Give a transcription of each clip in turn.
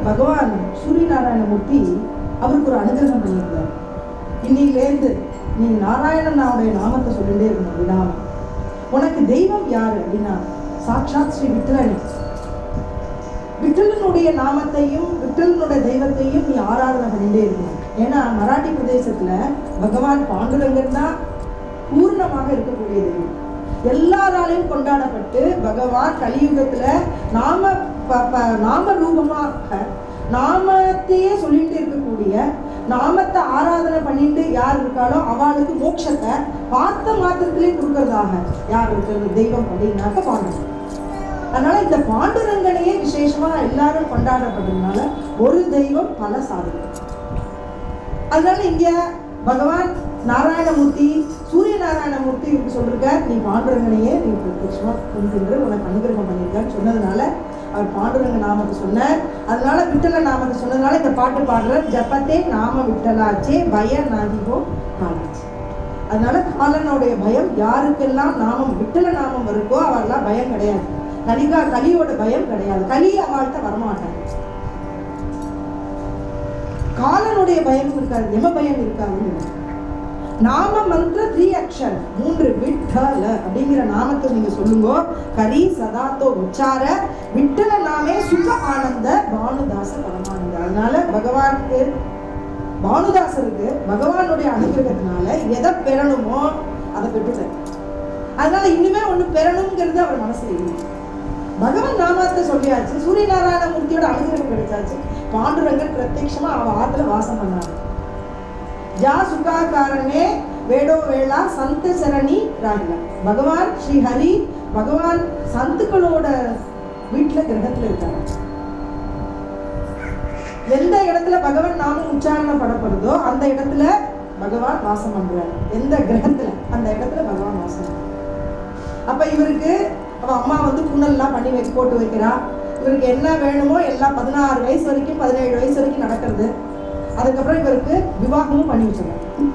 பகவான் சூரிய நாராயணமூர்த்தி அவருக்கு ஒரு அனுகிரகம் பண்ணியிருந்தார். இன்னிலேருந்து நீ நாராயணனாவுடைய நாமத்தை சொல்லிட்டே இருக்கணும் விடாம. உனக்கு தெய்வம் யாரு அப்படின்னா சாட்சாத் ஸ்ரீ விட்டலனி. விட்டலனுடைய நாமத்தையும் விட்டலனுடைய தெய்வத்தையும் நீ ஆராதனை பண்ணிட்டே இருக்கணும். ஏன்னா மராட்டி பிரதேசத்துல பகவான் பாண்டுரங்கன் தான் பூர்ணமாக இருக்கக்கூடிய தெய்வம். எல்லாராலையும் கொண்டாடப்பட்டு பகவான் கலியுகத்துல நாம ரூபமாக நாமத்தையே சொல்லிட்டு இருக்கக்கூடிய, நாமத்தை ஆராதனை பண்ணிட்டு யார் இருக்காளோ அவளுக்கு மோட்சத்தை பார்த்த மாத்திரத்திலே கொடுக்கறதாக யார் இருக்கிறது தெய்வம் அப்படின்னாக்க பாண்டுரங்கன். அதனால இந்த பாண்டுரங்கனையே விசேஷமா எல்லாரும் கொண்டாடப்படுறதுனால ஒரு தெய்வம் பல சாதனை. அதனால இங்க பகவான் நாராயணமூர்த்தி சூரிய நாராயணமூர்த்தி இப்படி சொல்லிருக்க, நீ பாண்டுரங்கனையே நீ பிரத்யட்சமா கொண்டு உனக்கு அனுகிரகம் பண்ணியிருக்கான்னு சொன்னதுனால அவர் பாண்டுரங்க நாமத்தை சொன்னார். அதனால விட்டல நாமத்தை சொன்னதுனால இந்த பாட்டு பாடுற ஜப்பத்தே நாம விட்டலாச்சே பய நாதிகோ காலாச்சு. அதனால காலனுடைய பயம் யாருக்கெல்லாம் நாமம் விட்டல நாமம் இருக்கோ அவரெல்லாம் பயம் கிடையாது. கலியோட பயம் கிடையாது. கலி அவள்கிட்ட வரமாட்டாங்க. காலனுடைய பயம் இருக்காது, எம பயம் இருக்காது. நாம மந்திர 3 அக்ஷர் 3 விட்டல அப்படிங்கிற நாமத்தை நீங்க சொல்லுங்க. கரி சதாத்தோ உச்சார விட்டல நாமே சுக ஆனந்த பானுதாச பரமானந்த. அதனால பகவானுக்கு பானுதாசருக்கு பகவானுடைய அனுகிரகத்தினால எதை பெறணுமோ அதை பெற்றுட்டார். அதனால இனிமே ஒண்ணு பெறணுங்கிறது அவர் மனசுல இல்லை. பகவான் நாமத்தை சொல்லியாச்சு, சூரிய நாராயணமூர்த்தியோட அனுகிரகம் கிடைச்சாச்சு. பாண்டுரங்கன் பிரத்யட்சமா அவ ஆத்துல வாசம் பண்ணாரு. ஜா சுகா காரணே வேடோ வேளா சந்த சரணி ராகிலா. பகவான் ஸ்ரீ ஹரி பகவான் சந்துக்களோட வீட்டுல கிரகத்துல இருக்காங்க. எந்த இடத்துல பகவான் நாமம் உச்சாரணம் படப்படுதோ அந்த இடத்துல பகவான் வாசம் பண்றாரு. எந்த கிரகத்துல அந்த இடத்துல பகவான் வாசம். அப்ப இவருக்கு அவ அம்மா புண்ணெல்லாம் பண்ணி போட்டு வைக்கிறா. இவருக்கு என்ன வேணுமோ எல்லாம் 16 வயசு வரைக்கும் 17 வயசு வரைக்கும் நடக்கிறது. அதுக்கப்புறம் இவருக்கு விவாகமும் பண்ணி வச்சிருக்காங்க.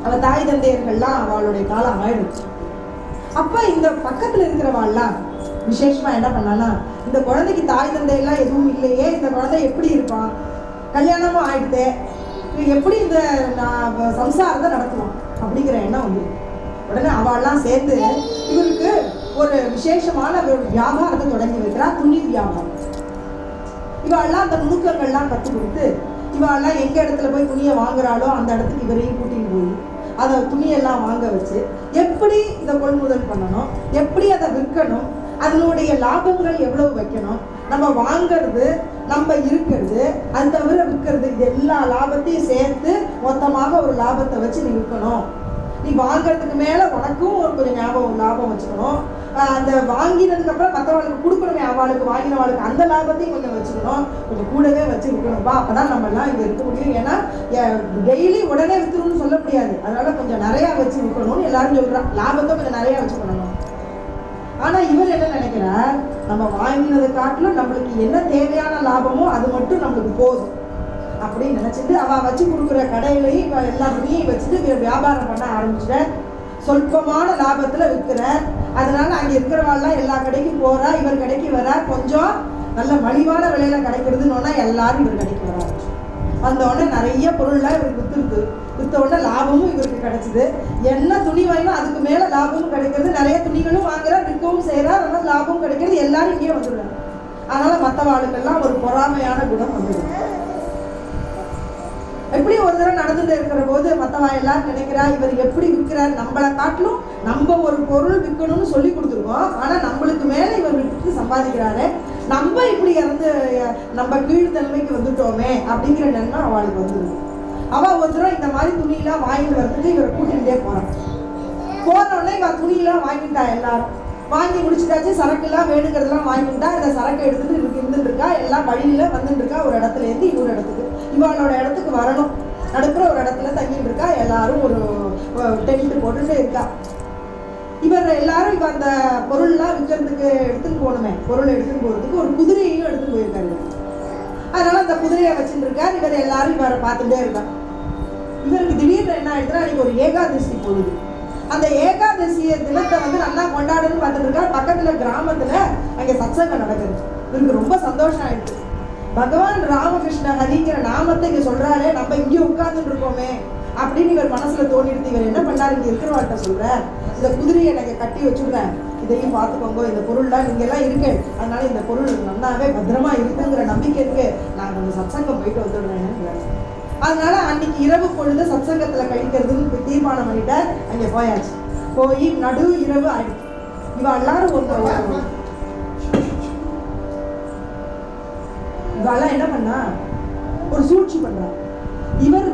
அவ தாய் தந்தையர்கள்லாம் அவளுடைய காலம் ஆயிடுச்சு. அப்ப இந்த பக்கத்துல இருக்கிறவாள்லாம் விசேஷமா என்ன பண்ணானா, இந்த குழந்தைக்கு தாய் தந்தையெல்லாம் எதுவும் இல்லையே, இந்த குழந்தை எப்படி இருப்பான், கல்யாணமும் ஆயிடுதே, எப்படி இந்த சம்சாரத்தை நடத்துவான் அப்படிங்கிற எண்ணம் வந்து உடனே அவள்லாம் சேர்ந்து இவருக்கு ஒரு விசேஷமான ஒரு வியாபாரத்தை தொடங்கி வைக்கிறா, துணி வியாபாரம். இவாள்லாம் அந்த நுணுக்கங்கள்லாம் கற்றுக் கொடுத்து இவாள்லாம் எங்க இடத்துல போய் துணியை வாங்குறாளோ அந்த இடத்துக்கு இவரையும் கூட்டின்னு போய் அதை துணியெல்லாம் வாங்க வச்சு எப்படி இதை கொள்முதல் பண்ணணும், எப்படி அதை விற்கணும், அதனுடைய லாபங்கள் எவ்வளவு வைக்கணும், நம்ம வாங்கிறது நம்ம இருக்கிறது அது தவிர விற்கிறது, இது எல்லா லாபத்தையும் சேர்த்து மொத்தமாக ஒரு லாபத்தை வச்சு நீ விற்கணும். நீ வாங்கிறதுக்கு மேல உனக்கும் ஒரு கொஞ்சம் லாபம் வச்சு வச்சுக்கணும். அந்த வாங்கினதுக்கப்புறம் மற்றவளுக்கு கொடுக்கணுமே, அவளுக்கு வாங்கினவாளுக்கு அந்த லாபத்தையும் கொஞ்சம் வச்சுக்கணும், கொஞ்சம் கூடவே வச்சு விற்கணும்பா. அப்போ தான் நம்மளாம் இங்கே இருக்க முடியும். ஏன்னா டெய்லி உடனே விற்றுணும்னு சொல்ல முடியாது, அதனால கொஞ்சம் நிறையா வச்சு விற்கணும்னு எல்லாரும் சொல்கிறான். லாபத்தை கொஞ்சம் நிறையா வச்சு பண்ணணும். ஆனால் இவர் என்ன நினைக்கிறார், நம்ம வாங்கினதை காட்டிலும் நம்மளுக்கு என்ன தேவையான லாபமோ அது மட்டும் நம்மளுக்கு போதும் அப்படின்னு நினச்சிட்டு அவள் வச்சு கொடுக்குற கடையிலையும் இவள் எல்லா துணியையும் வச்சுட்டு இவர் வியாபாரம் பண்ண ஆரம்பிச்சிட்ட. சொற்பமான லாபத்தில் விற்கிறார். அதனால அங்கே இருக்கிறவாள்லாம் எல்லா கடைக்கும் போகிறா, இவர் கடைக்கு வரா. கொஞ்சம் நல்ல மலிவான விலையில் கிடைக்கிறதுன்னு எல்லாரும் இவர் கடைக்கு வர ஆரம்பிச்சு. வந்தோடனே நிறைய பொருள்லாம் இவருக்கு விற்றுருது. விற்ற உடனே லாபமும் இவருக்கு கிடைச்சிது. என்ன துணி வாங்கினா அதுக்கு மேலே லாபமும் கிடைக்கிறது. நிறைய துணிகளும் வாங்குறார், விற்கவும் செய்கிறார், ஆனால் லாபமும் கிடைக்கிறது. எல்லாரும் இங்கேயே வந்துடுறாங்க. அதனால் மற்றவாளுக்கெல்லாம் ஒரு பொறாமையான குணம் வந்துடும். எப்படி ஒரு தடவை நடந்துட்டு இருக்கிற போது மற்றவா எல்லாரும் நினைக்கிறா, இவர் எப்படி விற்கிறார், நம்மளை காட்டிலும் நம்ம ஒரு பொருள் விற்கணும்னு சொல்லி கொடுத்துருக்கோம், ஆனால் நம்மளுக்கு மேலே இவர் விற்று சம்பாதிக்கிறாரு, நம்ம இப்படி இறந்து நம்ம கீழ்த்தன்மைக்கு வந்துட்டோமே அப்படிங்கிற எண்ணம் அவளுக்கு வந்துடும். அவள் ஒரு தடவை இந்த மாதிரி துணியெல்லாம் வாங்கிட்டு வரதுக்கு இவரை கூட்டிகிட்டே போகிறான். போனோடனே இவன் துணியெல்லாம் வாங்கிட்டா. எல்லாரும் வாங்கி முடிச்சுட்டாச்சு. சரக்குலாம் வேணுங்கிறதுலாம் வாங்கிட்டா. இந்த சரக்கு எடுத்துட்டு இருந்துட்டு இருக்கா. எல்லாம் வழியில வந்துட்டு இருக்கா. ஒரு இடத்துல இருந்து இன்னொரு இடத்துக்கு, இவளோட இடத்துக்கு வரணும். நடுப்புற ஒரு இடத்துல தங்கிட்டு இருக்கா. எல்லாரும் ஒரு டென்ட் போட்டுட்டு இருக்கா. இவர் எல்லாரும் இவ அந்த பொருள்லாம் விற்கிறதுக்கு எடுத்துன்னு போகணுமே, பொருள் எடுத்துன்னு போகிறதுக்கு ஒரு குதிரையையும் எடுத்துன்னு போயிருக்காரு. அதனால அந்த குதிரையை வச்சுட்டு இருக்கார். இவர் எல்லாரும் இவரை பார்த்துட்டே இருக்கா. இவருக்கு திடீர்னு என்ன ஆயிடுச்சுன்னா, அன்னைக்கு ஒரு ஏகாதசி பொழுது. அந்த ஏகாதசி தினத்தை நல்லா கொண்டாடுன்னு பார்த்துட்டு இருக்கார். பக்கத்துல கிராமத்துல அங்கே சத்சங்கம் நடக்குது. இவருக்கு ரொம்ப சந்தோஷம் ஆயிடுச்சு. பகவான் ராமகிருஷ்ண ஹரிங்கிற நாமத்தை இங்க சொல்றாரு, நம்ம இங்கே உட்கார்ந்துட்டு இருக்கோமே அப்படின்னு இவர் மனசுல தோணிடுது. இவர் என்ன பண்ணாரு, இங்க இருக்கிறவாட்ட சொல்ற, இந்த குதிரையை எனக்கு கட்டி வச்சுடுறேன், இதையும் பார்த்துக்கோங்க, இந்த பொருள்லாம் நீங்க எல்லாம் இருக்கு, அதனால இந்த பொருள் நல்லாவே பத்திரமா இருக்குங்கிற நம்பிக்கை இருக்கு, நான் கொஞ்சம் சத்சங்கம் போயிட்டு வந்துடுறேன்னு. அதனால அன்னைக்கு இரவு பொழுது சத்சங்கத்துல கழிக்கிறதுன்னு தீர்மானம் பண்ணிட்ட. அங்கே போயாச்சு. போய் நடு இரவு ஆயிடுச்சு. இவ எல்லாரும் இவெல்லாம் என்ன பண்ணா, ஒரு சூழ்ச்சி பண்றா. இவர்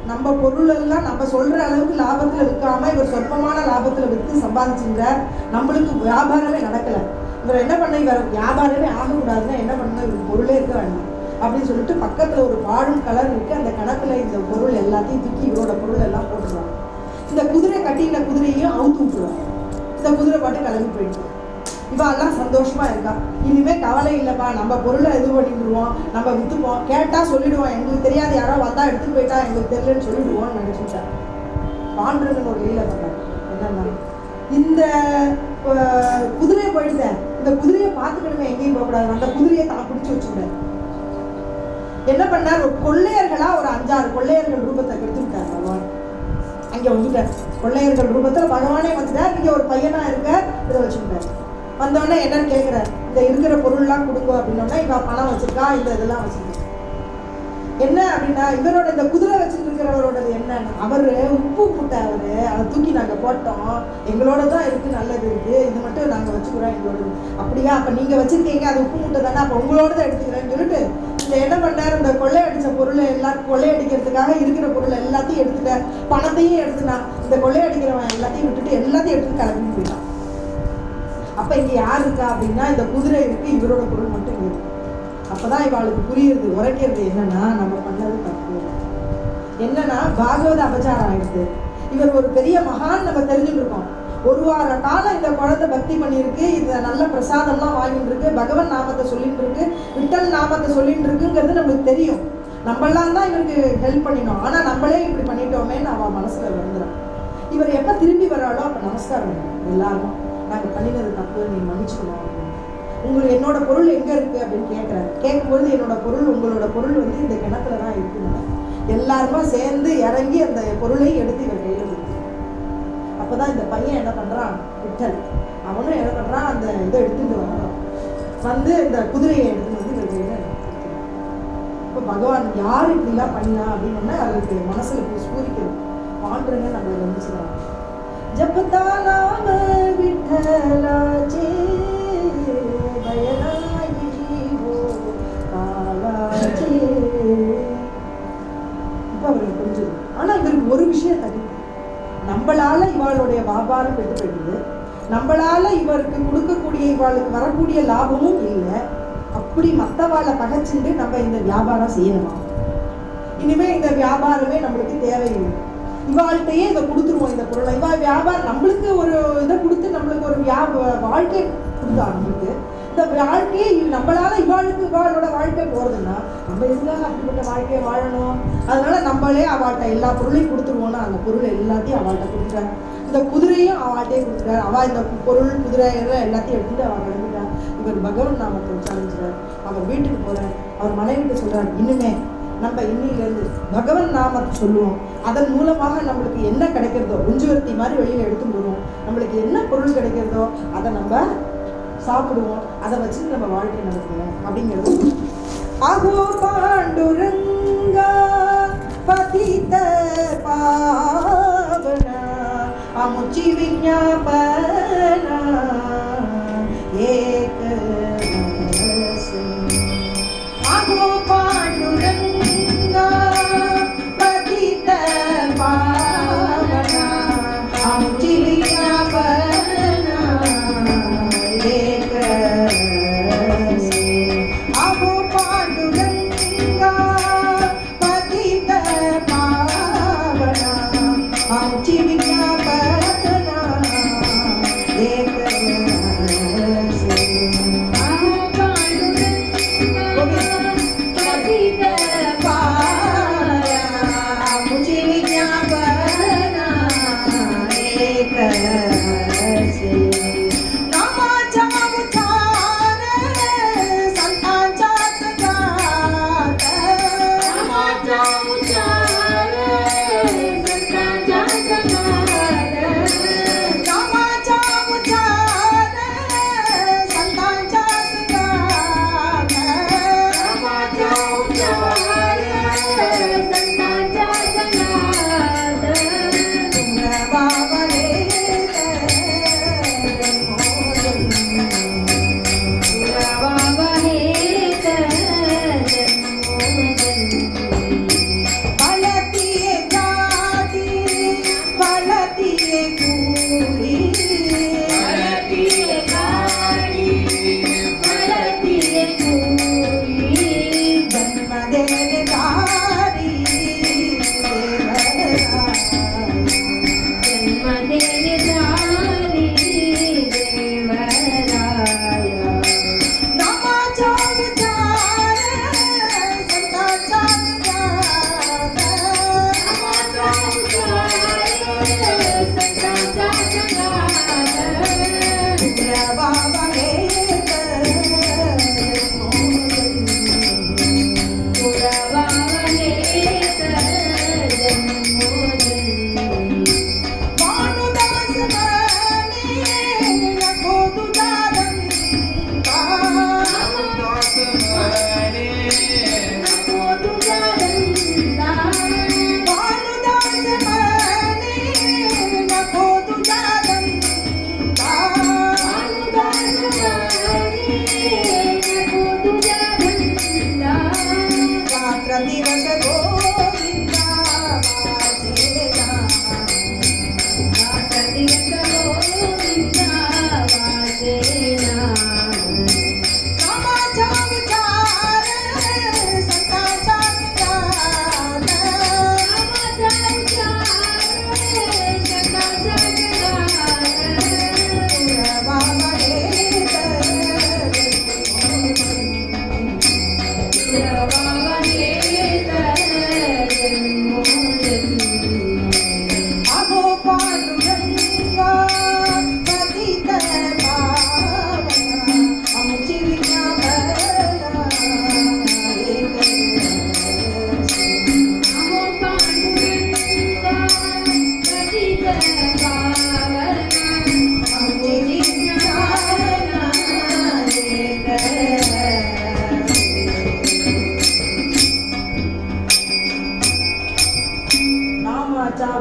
நம்ம பொருள் எல்லாம் நம்ம சொல்ற அளவுக்கு லாபத்துல விற்காம இவர் சொற்பமான லாபத்துல விற்று சம்பாதிச்சுட்டார். நம்மளுக்கு வியாபாரமே நடக்கல. இவர் என்ன பண்ண, இவர் வியாபாரமே ஆகக்கூடாதுன்னா என்ன பண்ண, இவர் பொருளே இருக்க வேண்டாம் அப்படின்னு சொல்லிட்டு பக்கத்துல ஒரு வாழும் கலர் இருக்கு. அந்த கணக்குல இந்த பொருள் எல்லாத்தையும் தூக்கி இவரோட பொருள் எல்லாம் போட்டுருவாங்க. இந்த குதிரை கட்டின குதிரையையும் அவுத்து விட்டுருவாங்க. இந்த குதிரை பாட்டு கிளம்பி போயிடுச்சு. இவெல்லாம் சந்தோஷமா இருக்கா. இனிமே கவலை இல்லைப்பா, நம்ம பொருளை இது பண்ணிடுவோம், நம்ம விற்றுப்போம், கேட்டா சொல்லிடுவோம், எங்களுக்கு தெரியாது, யாரோ வந்தா எடுத்துட்டு போயிட்டா எங்களுக்கு தெரியலன்னு சொல்லிடுவோம்னு நினைச்சுட்டா. பாண்டுறன்னு ஒரு லீலை பண்ணார். என்னன்னா, இந்த குதிரையை போயிடுதேன், இந்த குதிரையை பார்த்துக்கணுமே, எங்கேயும் போகக்கூடாது, அந்த குதிரையை தான் பிடிச்சி வச்சுக்கிட்டேன். என்ன பண்ணார், ஒரு கொள்ளையர்களா ஒரு 5-6 கொள்ளையர்கள் ரூபத்தை கெடுத்து விட்டார் பகவான். அங்க வந்துட்டார் கொள்ளையர்கள் ரூபத்துல பகவானே வந்துட்டார். இங்க ஒரு பையனா இருக்க, இதை வச்சுக்கிட்டார். வந்தோடனே என்னன்னு கேட்கிறார், இந்த இருக்கிற பொருள்லாம் கொடுங்க அப்படின்னோடனே இவ பணம் வச்சிருக்கா, இந்த இதெல்லாம் வச்சிருக்கா. என்ன அப்படின்னா, இவரோட இந்த குதிரை வச்சுட்டு இருக்கிறவரோடது என்னன்னா, அவரு உப்பு மூட்டை, அதை தூக்கி நாங்க போட்டோம், எங்களோட தான் இருக்கு, நல்லது இருக்கு, இது மட்டும் நாங்க வச்சுக்கிறோம் எங்களோட. அப்படியா, அப்ப நீங்க வச்சிருக்கீங்க, அது உப்பு மூட்டை தானே, அப்ப உங்களோட தான் எடுத்துக்கிறேன்னு சொல்லிட்டு இந்த என்ன பண்ணார், இந்த கொள்ளையடிச்ச பொருள் எல்லாம் கொள்ளையடிக்கிறதுக்காக இருக்கிற பொருள் எல்லாத்தையும் எடுத்துட்டார். பணத்தையும் எடுத்துனான். இந்த கொள்ளையடிக்கிறவன் எல்லாத்தையும் விட்டுட்டு எல்லாத்தையும் எடுத்துட்டு கிளம்பி போயிட்டான். அப்ப இங்க யார் இருக்கா அப்படின்னா, இந்த குதிரை இருக்கு, இவரோட பொருள் மட்டும் இங்க இருக்கு. அப்பதான் இவளுக்கு புரியுது, உரைக்கிறது என்னன்னா, நம்ம பண்ணது தப்பு. என்னன்னா, பாகவத அபச்சாரம் ஆயிடுது. இவர் ஒரு பெரிய மகான் நம்ம தெரிஞ்சுட்டு இருக்கோம். ஒரு வார காலம் இந்த குழந்தை பக்தி பண்ணியிருக்கு, இந்த நல்ல பிரசாதம்லாம் வாங்கிட்டு இருக்கு, பகவன் நாமத்தை சொல்லிட்டு இருக்கு, விட்டல் நாமத்தை சொல்லிட்டு இருக்குங்கிறது நம்மளுக்கு தெரியும். நம்மளாம் தான் இவருக்கு ஹெல்ப் பண்ணினோம். ஆனா நம்மளே இப்படி பண்ணிட்டோமேன்னு அவன் மனசுல வந்துடும். இவர் எப்ப திரும்பி வராளோ அப்ப நமஸ்காரம் எல்லாரும், நாங்க பண்ணினது தப்பு, நீ மன்னிச்சுக்கணும், உங்களுக்கு என்னோட பொருள் எங்க இருக்கு அப்படின்னு கேட்கிறேன். கேட்கும்போது என்னோட பொருள், உங்களோட பொருள் இந்த கிணத்துலதான் இருக்குன்னு எல்லாருமா சேர்ந்து இறங்கி அந்த பொருளை எடுத்து இவர் கையில கொடுத்து. அப்பதான் இந்த பையன் என்ன பண்றான், விட்டல், அவனும் என்ன பண்றான், அந்த இதை எடுத்துட்டு வரான். இந்த குதிரையை எடுத்துட்டு இவர் கையில. இப்போ பகவான் யார் இப்படிலாம் பண்ணா அப்படின்னு அவருக்கு மனசுல ஸ்பூரிக்கிறது. பாண்டுறங்க நம்மள சொல்றாங்க, ஜபதா நாம விட்டலாஜே பயனாயி ஜீவோ காலாஜே. இப்போ அவருக்கு புரிஞ்சுது. ஆனா இவருக்கு ஒரு விஷயம் தனி, நம்மளால இவாளுடைய வியாபாரம் கெட்டு போயிடுது, நம்மளால இவருக்கு கொடுக்கக்கூடிய இவாளுக்கு வரக்கூடிய லாபமும் இல்லை. அப்படி மற்றவாளை பகைச்சுட்டு நம்ம இந்த வியாபாரம் செய்யணுமா? இனிமே இந்த வியாபாரமே நம்மளுக்கு தேவையில்லை. இவாள்கிட்டயே இதை கொடுத்துருவோம், இந்த பொருளை. இவள் வியாபாரம் நம்மளுக்கு ஒரு இதை கொடுத்து நம்மளுக்கு ஒரு வாழ்க்கை கொடுத்தா, நம்மளுக்கு இந்த வாழ்க்கையே நம்மளால இவாளோட வாழ்க்கை போறதுன்னா நம்ம எதுக்காக அப்படிப்பட்ட வாழ்க்கையை வாழணும்? அதனால நம்மளே அவள்கிட்ட எல்லா பொருளையும் கொடுத்துருவோம்னா அந்த பொருள் எல்லாத்தையும் அவள்கிட்ட கொடுத்துட்டாங்க. இந்த குதிரையும் அவள்கிட்டே கொடுத்துட்டார். அவள் இந்த பொருள் குதிரை எல்லாத்தையும் எடுத்துட்டு அவள் கிளம்பிட்டார். இவர் பகவான் நாமத்தை உச்சாரிச்சார். அவர் வீட்டுக்கு போறார். அவர் மனைவிட்டு சொல்றார், இனிமே நம்ம இன்னிலிருந்து பகவன் நாமத்தை சொல்லுவோம். அதன் மூலமாக நம்மளுக்கு என்ன கிடைக்கிறதோ, குஞ்சுவர்த்தி மாதிரி வெளியில் எடுத்து போடுவோம். நம்மளுக்கு என்ன பொருள் கிடைக்கிறதோ அதை நம்ம சாப்பிடுவோம். அதை வச்சு நம்ம வாழ்க்கை நடத்துவோம் அப்படிங்கிறது. அகோ பாண்டுரங்கா பதித பாவனா அமுச்சி விஞ்ஞாபனா ஏக அகோ பாண்டுரங்கா பதித பாவனா அமுச்சி விஞ்ஞாபனா ஏக அகோ பாண்டுரங்கா பதித பாவனா அமுச்சி விஞ்ஞாபனா ஏக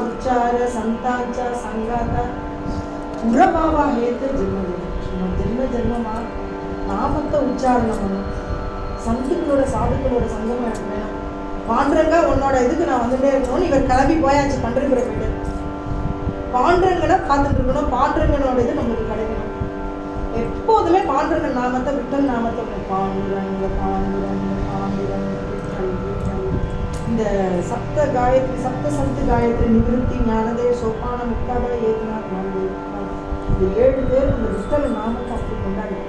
उच्चार संतांचा संगाता उरमावा हेत जन्म जन्ममा நாமத்தை உச்சாரணம் பண்ணணும். சந்துக்களோட சாதுக்களோட சங்கமாக எனக்கு வேணும். பாண்டரங்கா உன்னோட இதுக்கு நான் வந்துட்டே இருக்கணும். இவர் கிளம்பி போயாச்சு பண்டரிபுரம் போயிட்டு. பாண்டரங்கனை பார்த்துட்டு இருக்கணும். பாண்டரங்கனோட இது நம்மளுக்கு கிடைக்கும். பாண்டுரங்க நாமத்தை விட்டல் நாமத்தை பாண்டுரங்க பாண்டுரங்க பாண்டுரங்க விட்டல் விட்டல். இந்த சப்த காயத்ரி சப்த சப்த காயத்ரி நிவிருத்தி ஞானதே சோபான முக்தாப ஏகநாத் நாமதே இந்த 7 பேர் இந்த விட்டல் நாமத்தை அப்படி கொண்டாடுறாங்க.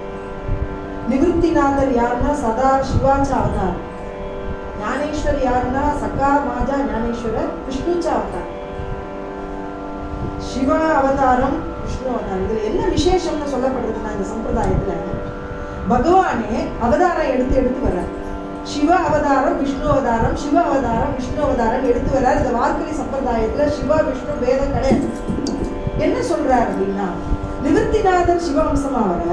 நிவிருத்திநாதர் யாருன்னா சதா சிவாச்ச அவதார், ஞானேஸ்வர் யாருன்னா சகா மாஜா ஞானேஸ்வரர் விஷ்ணுச்ச அவதார். சிவா அவதாரம் விஷ்ணு அவதாரம். இதுல என்ன விசேஷம்னு சொல்லப்படுறதுன்னா இந்த சம்பிரதாயத்துல பகவானே அவதாரம் எடுத்து வர்றார். சிவ அவதாரம் விஷ்ணு அவதாரம், சிவ அவதாரம் விஷ்ணு அவதாரம் எடுத்து வர்றார். இந்த வார்க்கரி சம்பிரதாயத்துல சிவா விஷ்ணு வேதம் கிடையாது. என்ன சொல்றார் அப்படின்னா நிவிருத்திநாதர் சிவவம்சமா வர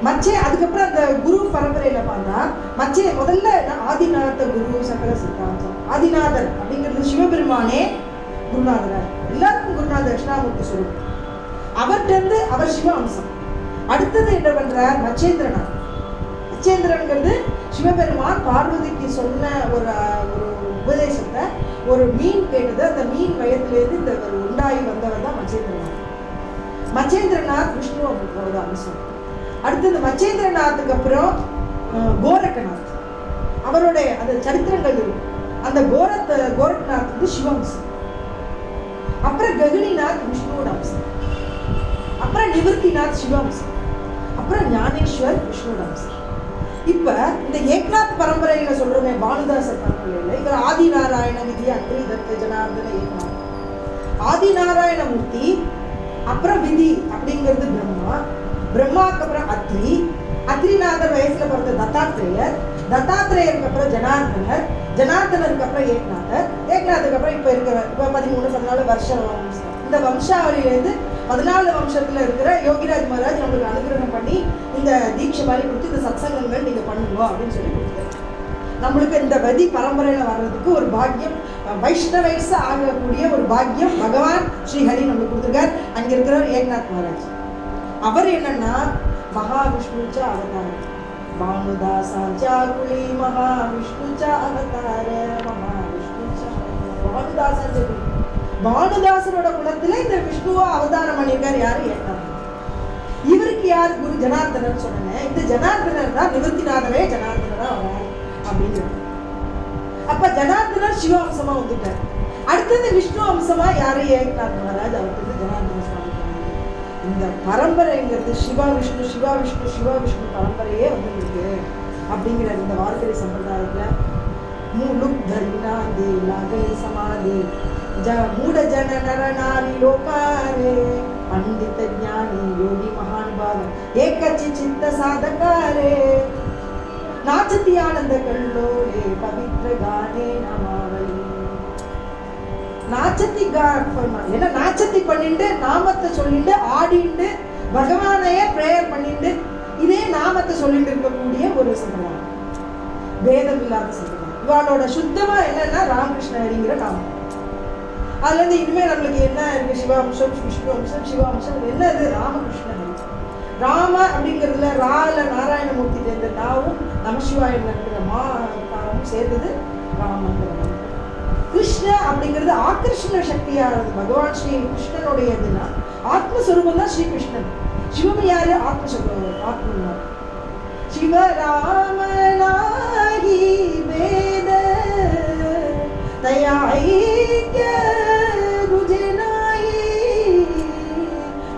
மச்சே, அதுக்கப்புறம் அந்த குரு பரம்பரையில பார்த்தா மச்சே முதல்ல ஆதிநாத குரு சக்கர சித்தாந்தம். ஆதிநாதர் அப்படிங்கிறது சிவபெருமானே குருநாதர், எல்லாருக்கும் குருநாதர் தட்சிணாமூர்த்தி சொல்லுவோம். அவர்கிட்ட இருந்து அவர் சிவவம்சம். அடுத்தது என்ன பண்றார் மச்சேந்திரநாத். மச்சேந்திரன்கிறது சிவபெருமான் பார்வதிக்கு சொன்ன ஒரு உபதேசத்தை, ஒரு மீன் கேட்டது, அந்த மீன் வயத்திலேருந்து இந்த உண்டாகி வந்தவர் தான் மச்சேந்திரநாத். மச்சேந்திரநாத் விஷ்ணுவோட அம்சம். அடுத்தது மச்சேந்திரநாத்துக்கு அப்புறம் கோரக்கநாத், அவருடைய அந்த சரித்திரங்கள் இருக்கும். அந்த கோரக்கநாத் வந்து சிவம்சம். அப்புறம் ககினிநாத் விஷ்ணுவோட அம்சம். அப்புறம் நிவிருத்திநாத் சிவம்சம். அப்புறம் ஞானேஸ்வர் விஷ்ணுவோட அம்சம். இப்ப இந்த ஏக்நாத் பரம்பரையில சொல்றோமே, பானுதாசர் பரம்பரையில இவர் ஆதிநாராயண விதி அத்ரி தத்த ஜனார்தன ஏக்நாத். ஆதிநாராயணமூர்த்தி, அப்புறம் விதி அப்படிங்கிறது பிரம்மா, பிரம்மாவுக்கு அப்புறம் அத்ரி, அத்ரிநாதர் வயசுல பிறந்த தத்தாத்திரேயர், தத்தாத்திரேயருக்கு அப்புறம் ஜனார்தனர், ஜனார்தனருக்கு அப்புறம் ஏக்நாதர், ஏக்நாத்துக்கு அப்புறம் இப்ப 13-14 வருஷம் வம்சம். இந்த வம்சாவளியிலேருந்து 14 வம்சத்துல இருக்கிற யோகிராஜ் மகாராஜ் நம்மளுக்கு அனுகிரகம் பண்ணி இந்த தீட்சை மாதிரி கொடுத்து இந்த சத்சங்கங்கள் நீங்க பண்ணுங்க அப்படின்னு சொல்லி கொடுத்தாரு. நம்மளுக்கு இந்த வதி பரம்பரையில வர்றதுக்கு ஒரு பாக்கியம், வைஷ்ணவைஸ் ஆகக்கூடிய ஒரு பாக்கியம் பகவான் ஸ்ரீஹரி நம்மளுக்கு கொடுத்துருக்கார். அங்க இருக்கிறவர் ஏக்நாத் மகாராஜ். அவர் என்னன்னா மகாவிஷ்ணுச்ச அவதாரம், பானுதாசாச்சாகுலி மகாவிஷ்ணுச்ச அவதார மகாவிஷ்ணுச்ச பானுதாசாச்சாகுலி. பானுதாசரோட குலத்துல இந்த விஷ்ணுவா அவதாரம் பண்ணியிருக்காரு. யாரு ஏக்நாத். இவருக்கு யார் குரு ஜனார்தனர் சொன்னேன். இந்த ஜனார்தனர் தான் நிவர்த்திநாதரே ஜனார்தனரா வராரு அப்படின்னு. அப்ப ஜனார்தனர் சிவ அம்சமா வந்துட்டார். அடுத்தது விஷ்ணு அம்சமா யாரு ஏக்நாத் மகாராஜ், அவருக்கு ஜனார்தன சுவாமி. இந்த பரம்பரைங்கிறது சிவா விஷ்ணு சிவா விஷ்ணு சிவா விஷ்ணு பரம்பரையே வந்துருக்கு அப்படிங்கிற இந்த வார்க்கரி சம்பிரதாயத்துல மூலுக்தரிநாதி லாகை சமாதி மூட ஜன நர நாரி லோகாரே பண்டித ஞானி யோகி மகானுபாவ ஏகச்சி சித்த சாதகாரே நாச்சத்தி ஆனந்த கல்லோரே பவித்ர கானே நமாவலி. நாச்சத்தி என்ன நாச்சத்தி பண்ணிட்டு நாமத்தை சொல்லிட்டு ஆடிட்டு பகவானையே பிரேயர் பண்ணிட்டு இதே நாமத்தை சொல்லிட்டு இருக்கக்கூடிய ஒரு சம்பிரதாயம், வேதம் இல்லாத சம்பிரதாயம். இவாளோட சுத்தமா என்னன்னா ராமகிருஷ்ண ஹரிங்கிற நாமம். அதுல இருந்து இனிமே நம்மளுக்கு என்ன இருக்கு, சிவாம்சம் விஷ்ணு அம்சம் சிவாம்சம் என்னது, ராமகிருஷ்ண ஹரி. ராம அப்படிங்கிறதுல ரால நாராயணமூர்த்தி சேர்ந்த நாவும் நமசிவாயம் இருக்கிற மாவும் சேர்ந்தது ராமங்கிற. கிருஷ்ண அப்படிங்கிறது ஆகர்ஷண சக்தியானது, பகவான் ஸ்ரீ கிருஷ்ணனுடையதுன்னா ஆத்மஸ்வரூபம் தான் ஸ்ரீ கிருஷ்ணன். சிவம் யாரு, ஆத்மஸ்வரூபம், ஆத்ம சிவராமனாகி வேத தயாய்க்ய குஜனாயி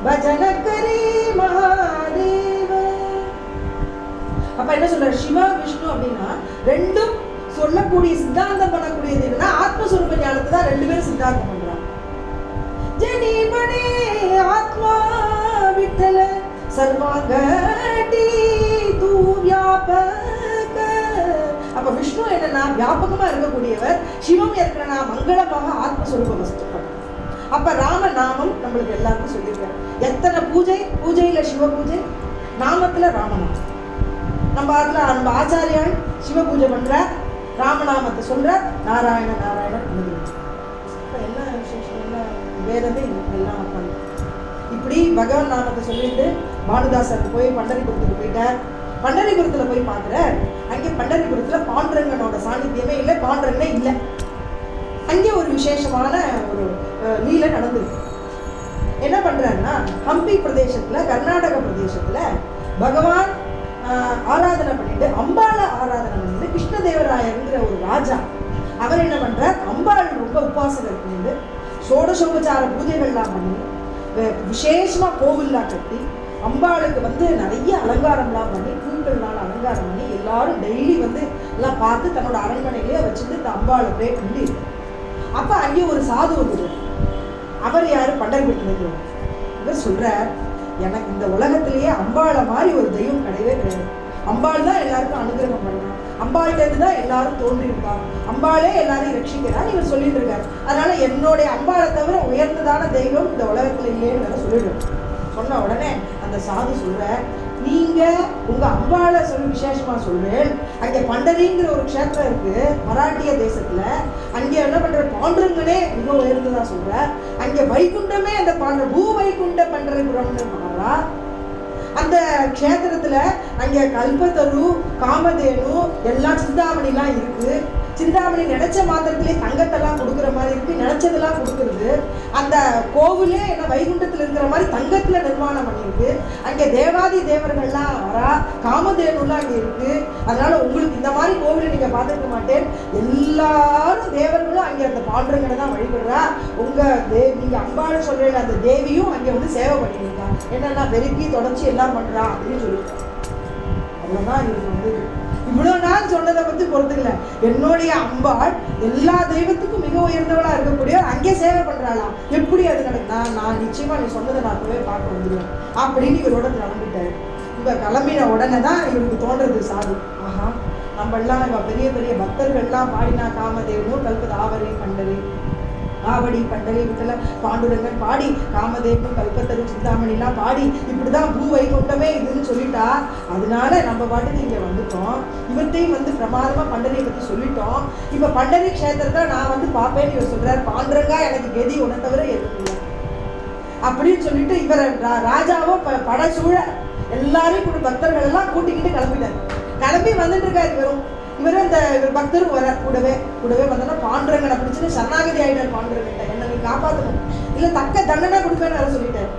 பஜன கரி மகாதேவ. அப்ப என்ன சொல்றாரு, சிவா விஷ்ணு அப்படின்னா ரெண்டும் சொல்லக்கூடிய சித்தாந்தம் பண்ணக்கூடியது என்னன்னா ஆத்மஸ்வரூப ஞானத்தை தான் ரெண்டு பேரும் சித்தாந்தம் பண்றாங்க. ஜனிமணி ஆத்மா விட்டல சர்வாங்கடி தூ வியாபக. அப்ப விஷ்ணு என்னன்னா வியாபகமா இருக்கக்கூடியவர், சிவம் இருக்கிறனா மங்களமாக ஆத்மஸ்வரூப வஸ்துக்கள். அப்ப ராம நாமம் நம்மளுக்கு எல்லாருக்கும் சொல்லியிருக்காரு. எத்தனை பூஜை, பூஜையில சிவ பூஜை, நாமத்துல ராமநாமம். நம்ம அதுல நம்ம ஆச்சாரியால் சிவ பூஜை பண்ற, ராமநாமத்தை சொல்ற, நாராயண நாராயண என்ன விசேஷம், என்ன வேதமே எல்லாம் பண்ண. இப்படி பகவான் நாமத்தை சொல்லிட்டு பானுதாசருக்கு போய் பண்டரிபுரத்துக்கு போயிட்டார். பண்டரிபுரத்துல போய் பார்க்குற, அங்கே பண்டரிபுரத்துல பாண்டுரங்கனோட சாநித்தியமே இல்லை, பாண்டுரங்கனே இல்லை. அங்கே ஒரு விசேஷமான ஒரு லீலை நடந்திருக்கு. என்ன பண்றாருன்னா ஹம்பி பிரதேசத்துல, கர்நாடக பிரதேசத்துல பகவான் ஆராதனை பண்ணிட்டு அம்பாளை ஆராதனை பண்ணிட்டு கிருஷ்ணதேவராயங்கிற ஒரு ராஜா அவர் என்ன பண்றார், அம்பாள் ரொம்ப உபாசகர் பண்ணிட்டு சோடசோபச்சார பூஜைகள்லாம் பண்ணி விசேஷமா கோவில்லாம் கட்டி அம்பாளுக்கு வந்து நிறைய அலங்காரம்லாம் பண்ணி பூக்கள்னால அலங்காரம் பண்ணி எல்லாரும் டெய்லி வந்து எல்லாம் பார்த்து தன்னோட அரண்மனையிலேயே வச்சுட்டு இந்த அம்பாளை ப்ரே பண்ணி அப்ப அங்கே ஒரு சாது வந்துரு. அவர் யாரு, பண்டரிபுரத்துல இவர் சொல்றார், எனக்கு இந்த உலகத்திலேயே அம்பாளை மாதிரி ஒரு தெய்வம் கிடையவே கிடையாது. அம்பாள் தான் எல்லாருக்கும் அனுகிரகம் பண்ணா, அம்பாள்கிட்ட தான் எல்லாரும் தோன்றியிருக்காங்க, அம்பாளே எல்லாரையும் ரட்சிக்கிறார் இவர் சொல்லிட்டு இருக்காரு. அதனால என்னுடைய அம்பாளை தவிர உயர்ந்ததான தெய்வம் இந்த உலகத்துல இல்லைன்னு சொல்லிடுவேன். சொன்ன உடனே அந்த சாது சொல்ற, நீங்க உங்க அம்பாளை சொல்லி விசேஷமா சொல்றேன். அங்க பண்டரிங்கிற ஒரு க்ஷேத்திரம் இருக்கு மராட்டிய தேசத்துல. அங்க என்ன பண்ற, பாண்டரங்கனே மிக உயர்ந்ததா சொல்ற. அங்க வைகுண்டமே அந்த பூ வைகுண்ட பண்டரிபுரம்னு மாறா. அந்த க்ஷேத்திரத்துல அங்க கல்பத்தரு, காமதேனு எல்லாம் சிந்தாமணிலாம் இருக்கு. சிந்தாமணி நினைச்ச மாத்திரத்திலே தங்கத்தெல்லாம் கொடுக்குற மாதிரி இருக்கு, நினைச்சதெல்லாம் கொடுக்குறது. அந்த கோவிலே என்ன வைகுண்டத்தில் இருக்கிற மாதிரி தங்கத்துல நிர்மாணம் பண்ணியிருக்கு. அங்கே தேவாதி தேவர்கள்லாம் வரா, காமதேனுலாம் அங்கே இருக்கு. அதனால உங்களுக்கு இந்த மாதிரி கோவிலை நீங்க பார்த்துருக்க மாட்டேன். எல்லாரும் தேவர்களும் அங்கே அந்த பாண்டரங்கனை தான் வழிபடுறா. நீங்க அம்பாள் சொல்ற அந்த தேவியும் அங்கே வந்து சேவை பண்ணிட்டு இருக்கா. என்னன்னா பெருக்கி தொடச்சி எல்லாம் பண்றா அப்படின்னு சொல்லியிருக்காங்க. அவ்வளவுதான் இவருக்கு வந்து இவ்வளவு நாள் சொன்னதை பத்தி பொறுத்துக்கல. என்னுடைய அம்பாள் எல்லா தெய்வத்துக்கும் மிக உயர்ந்தவளா இருக்கக்கூடிய அங்கே சேவை பண்றாளாம். எப்படி அது நடக்கும்? நான் நிச்சயமா நீ சொன்னதை நான் போய் பார்க்க வந்துடுவேன் அப்படின்னு இவரோட கிளம்பிட்டாரு. இவ கிளம்பின உடனே தான் இவருக்கு தோன்றது சாது, ஆஹா நம்ம எல்லாம் இவ பெரிய பெரிய பக்தர்கள்லாம் பாடினா, காமதேவனோ கல்பது ஆவரி பண்டரி ஆவடி பண்டரி விட்டல பாண்டுரங்கன் பாடி, காமதேவனும் கல்பத்தரு சிந்தாமணிலாம் பாடி இப்படிதான் பூ வைகுண்டமே இதுன்னு சொல்லிட்டா. அதனால நம்ம பாட்டுக்கு இங்க வந்துட்டோம். இவர்த்தையும் வந்து பிரமாதமா பண்டரியை பத்தி சொல்லிட்டோம். இப்ப பண்டரி க்ஷேத்திரத்தை நான் வந்து பார்ப்பேன்னு இவர் சொல்றாரு. பாண்டுரங்கா எனக்கு கெதி உன தவிர எதுவும் அப்படின்னு சொல்லிட்டு இவர் ராஜாவோ படசூழ எல்லாரையும் கூட பக்தர்கள் எல்லாம் கூட்டிக்கிட்டு கிளம்பிட்டாரு. கிளம்பி வந்துட்டு இருக்காரு. இவரும் இந்த பக்தரும் வர கூடவே வந்தோன்னா பாண்டரங்கனை பிடிச்சுன்னு சரணாகதி ஆயிட்டார். பாண்டரங்கிட்ட என்ன நீ காப்பாற்றணும், இல்லை தக்க தண்டனை கொடுப்பேன்னு வர சொல்லிட்டார்.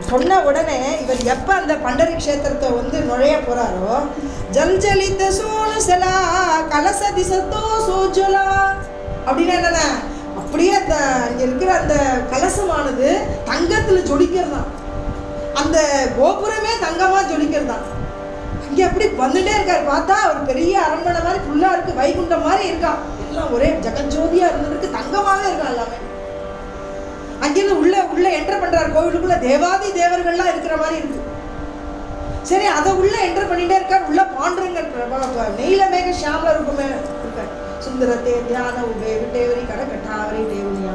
சொன்ன உடனே இவர் எப்ப அந்த பண்டரி க்ஷேத்திரத்தை வந்து நுழைய போறாரோ, ஜல்ஜலித சோனுசலா கலச திசத்தோ சோஜலா அப்படின்னா என்னன்னா, அப்படியே அந்த அங்க இருக்கிற அந்த கலசமானது தங்கத்துல ஜொலிக்கிறது தான். அந்த கோபுரமே தங்கமா ஜொலிக்கிறது தான். இங்கே அப்படி வந்துட்டே இருக்காரு. பார்த்தா ஒரு பெரிய அரண்மனை மாதிரி ஃபுல்லா இருக்கு, வைகுண்டம் மாதிரி இருக்கான். எல்லாம் ஒரே ஜெகஜோதியா இருந்திருக்கு, தங்கமாவே இருக்கான் எல்லாமே. அங்கிருந்து உள்ள என்டர் பண்றாரு கோவிலுக்குள்ள. தேவாதி தேவர்கள்லாம் இருக்கிற மாதிரி இருக்கு. சரி, அதை உள்ள என்டர் பண்ணிட்டே இருக்காரு. உள்ள பாண்டரங்க நீலமேக ஷியாமல ரூபமே இருக்காரு. சுந்தரத்தே தியான உபே விட்டேவரி கடகட்டாவரி தேவனியா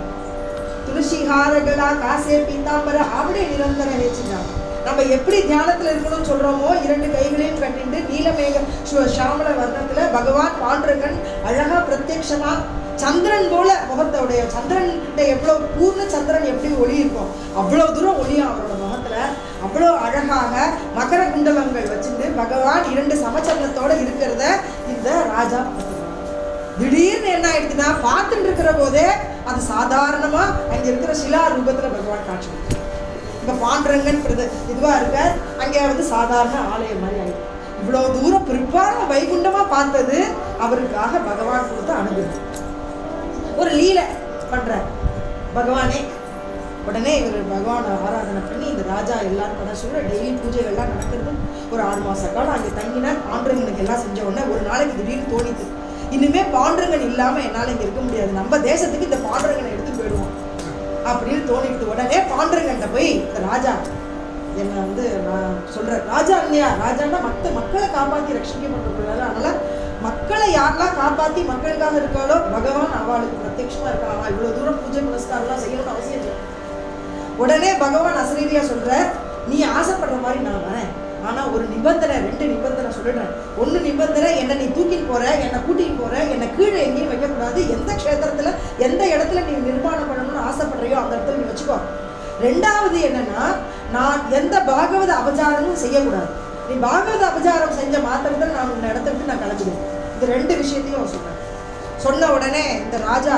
துளசி ஹாரகளா காசே பீத்தாம்பர ஆவடே நிரந்தர ஹேச்சினாங்க. நம்ம எப்படி தியானத்துல இருக்கணும்னு சொல்றோமோ, 2 கைகளையும் கட்டிட்டு நீலமேக ஷாமல வர்ணத்துல பகவான் பாண்டரங்கன் அழகா பிரத்யட்சமா சந்திரன் போல முகத்தோடைய, சந்திரன் கிட்ட எவ்வளவு பூர்ண சந்திரன் எப்படி ஒளி இருக்கும் அவ்வளவு தூரம் ஒளியும் அவரோட முகத்துல. அவ்வளோ அழகாக மகர குண்டலங்கள் வச்சுட்டு பகவான் 2 சமச்சலனத்தோட இருக்கிறத இந்த ராஜா திடீர்னு என்ன ஆயிடுச்சுன்னா, பார்த்துட்டு இருக்கிற போதே அது சாதாரணமா அங்க இருக்கிற சிலா ரூபத்துல பகவான் காட்சி. இப்போ பாண்டரங்கன் இதுவா இருக்க அங்கே வந்து சாதாரண ஆலயம் மாதிரி ஆயிடும். இவ்வளவு தூரம் பிற்பாடு வைகுண்டமா பார்த்தது அவருக்காக பகவான் கொடுத்த அனுகிரகம். ஒரு லீலை பண்ற பகவானே. உடனே இவர் பகவான் ஆராதனை பண்ணி இந்த ராஜா எல்லாரும் பண்ண சொல்ல டெய்லி பூஜைகள்லாம் நடக்கிறது. ஒரு 6 மாச காலம் அங்கே தங்கினார். பாண்டரங்கனுக்கு எல்லாம் செஞ்ச உடனே ஒரு நாளைக்கு திடீர்னு தோணிது, இனிமே பாண்டரங்கன் இல்லாம என்னால இங்க இருக்க முடியாது, நம்ம தேசத்துக்கு இந்த பாண்டரங்கனை எடுத்து போயிடுவோம் அப்படின்னு தோணிட்டு உடனே பாண்டரங்கன்ட்ட போய், இந்த ராஜா என்ன வந்து நான் சொல்றேன், ராஜா இல்லையா, ராஜான்னா மக்களை காப்பாற்றி ரட்சிக்கப்பட்டிருக்கிறாரு. அதனால மக்களை யாரெல்லாம் காப்பாற்றி மக்களுக்காக இருக்காளோ பகவான் அவளுக்கு பிரத்யட்சமா இருக்கலாம். இவ்வளவு தூரம் பூஜை புனஸ்காரம்லாம் செய்யணும்னு அவசியம் இல்லை. உடனே பகவான் அசரீரியா சொல்ற, நீ ஆசைப்படுற மாதிரி நான் வரேன், ஆனா ஒரு நிபந்தனை, 2 நிபந்தனை சொல்லிடுறேன். 1 நிபந்தனை, என்னை நீ தூக்கிட்டு போற, என்னை கூட்டிட்டு போற, என்னை கீழே எங்கேயும் வைக்கக்கூடாது. எந்த க்ஷேத்திரத்துல எந்த இடத்துல நீ நிர்மாணம் பண்ணணும்னு ஆசைப்படுறியோ அந்த இடத்துல நீ வச்சுக்கோ. 2வது என்னன்னா, நான் எந்த பாகவத அபச்சாரமும் செய்யக்கூடாது. நீ பாகவத அபச்சாரம் செஞ்ச மாத்திரத்தில் நான் உன்னை இடத்த விட்டு நான் கிளம்பிடுவேன். இந்த 2 விஷயத்தையும் சொல்றேன். சொன்ன உடனே இந்த ராஜா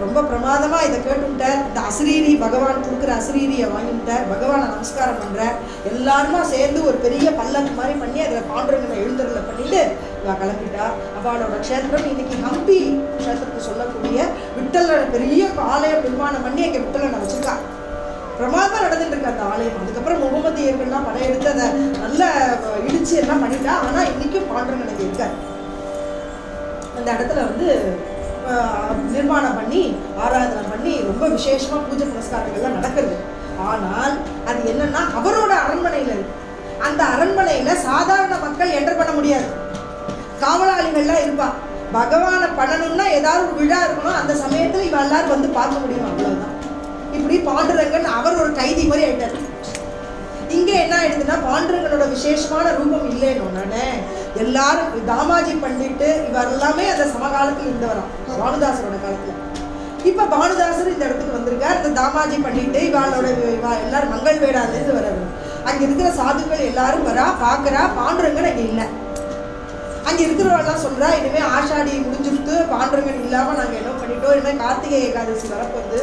ரொம்ப பிரமாதமாக இதை கேட்டுவிட்டார். இந்த அசரீரி பகவான் கொடுக்குற அசரீரியை வாங்கிவிட்டார். பகவானை நமஸ்காரம் பண்ணுறார். எல்லாருமா சேர்ந்து ஒரு பெரிய பல்லக்கு மாதிரி பண்ணி அதில் பாண்டுரங்கனை எழுந்தருளை பண்ணிட்டு இவ கிளம்பிட்டா. அவளோட க்ஷேத்திரம் இன்னைக்கு ஹம்பி க்ஷேத்திரத்தை சொல்லக்கூடிய விட்டலோட பெரிய ஆலயம் நிர்மாணம் பண்ணி அங்கே விட்டலனை வச்சுருக்கா. பிரமாதம் நடந்துட்டு இருக்கு அந்த ஆலயம். அதுக்கப்புறம் முகமதியர்கள்லாம் படையெடுத்து அதை நல்லா இடிச்சு எல்லாம் பண்ணிட்டா. ஆனால் இன்னைக்கும் பாண்டுரங்கனுக்கு இருக்கார். அந்த இடத்துல வந்து நிர்மாணம் பண்ணி ஆராதனை பண்ணி ரொம்ப விசேஷமாக பூஜை புனஸ்காரங்கள்லாம் நடக்கிறது. ஆனால் அது என்னன்னா அவரோட அரண்மனையில் இருக்கு. அந்த அரண்மனையில் சாதாரண மக்கள் என்டர் பண்ண முடியாது. காவலாளிகள்லாம் இருப்பா. பகவானை பண்ணணும்னா ஏதாவது ஒரு விழா இருக்கணும். அந்த சமயத்தில் இவ எல்லாரும் வந்து பார்க்க முடியும். அவ்வளவுதான். இப்படி பாண்டுரங்கன் அவர் ஒரு கைதி மாதிரி ஆயிட்டார். இங்கே என்ன ஆயிடுதுன்னா பாண்டுரங்கனோட விசேஷமான ரூபம் இல்லைன்னு உடனே எல்லாரும் தாமாஜி பண்ணிட்டு இவர் எல்லாமே அந்த சமகாலத்தில் இருந்தவராம், பானுதாசரோட காலத்துல. இப்ப பானுதாசர் இந்த இடத்துக்கு வந்திருக்கார். இந்த தாமாஜி பண்ணிட்டு இவாளோட எல்லாரும் மங்கள் வேடாலேருந்து வர்றாரு. அங்க இருக்கிற சாதுக்கள் எல்லாரும் வரா, பாக்குறா. பாண்டுரங்கன் அங்க இல்லை. அங்க இருக்கிறவெல்லாம் சொல்றா, இனிமே ஆஷாடி முடிஞ்சுட்டு பாண்டுரங்கன் இல்லாம நாங்க என்ன பண்ணிட்டோம், இனிமே கார்த்திகை ஏகாதசி வரப்போகுது.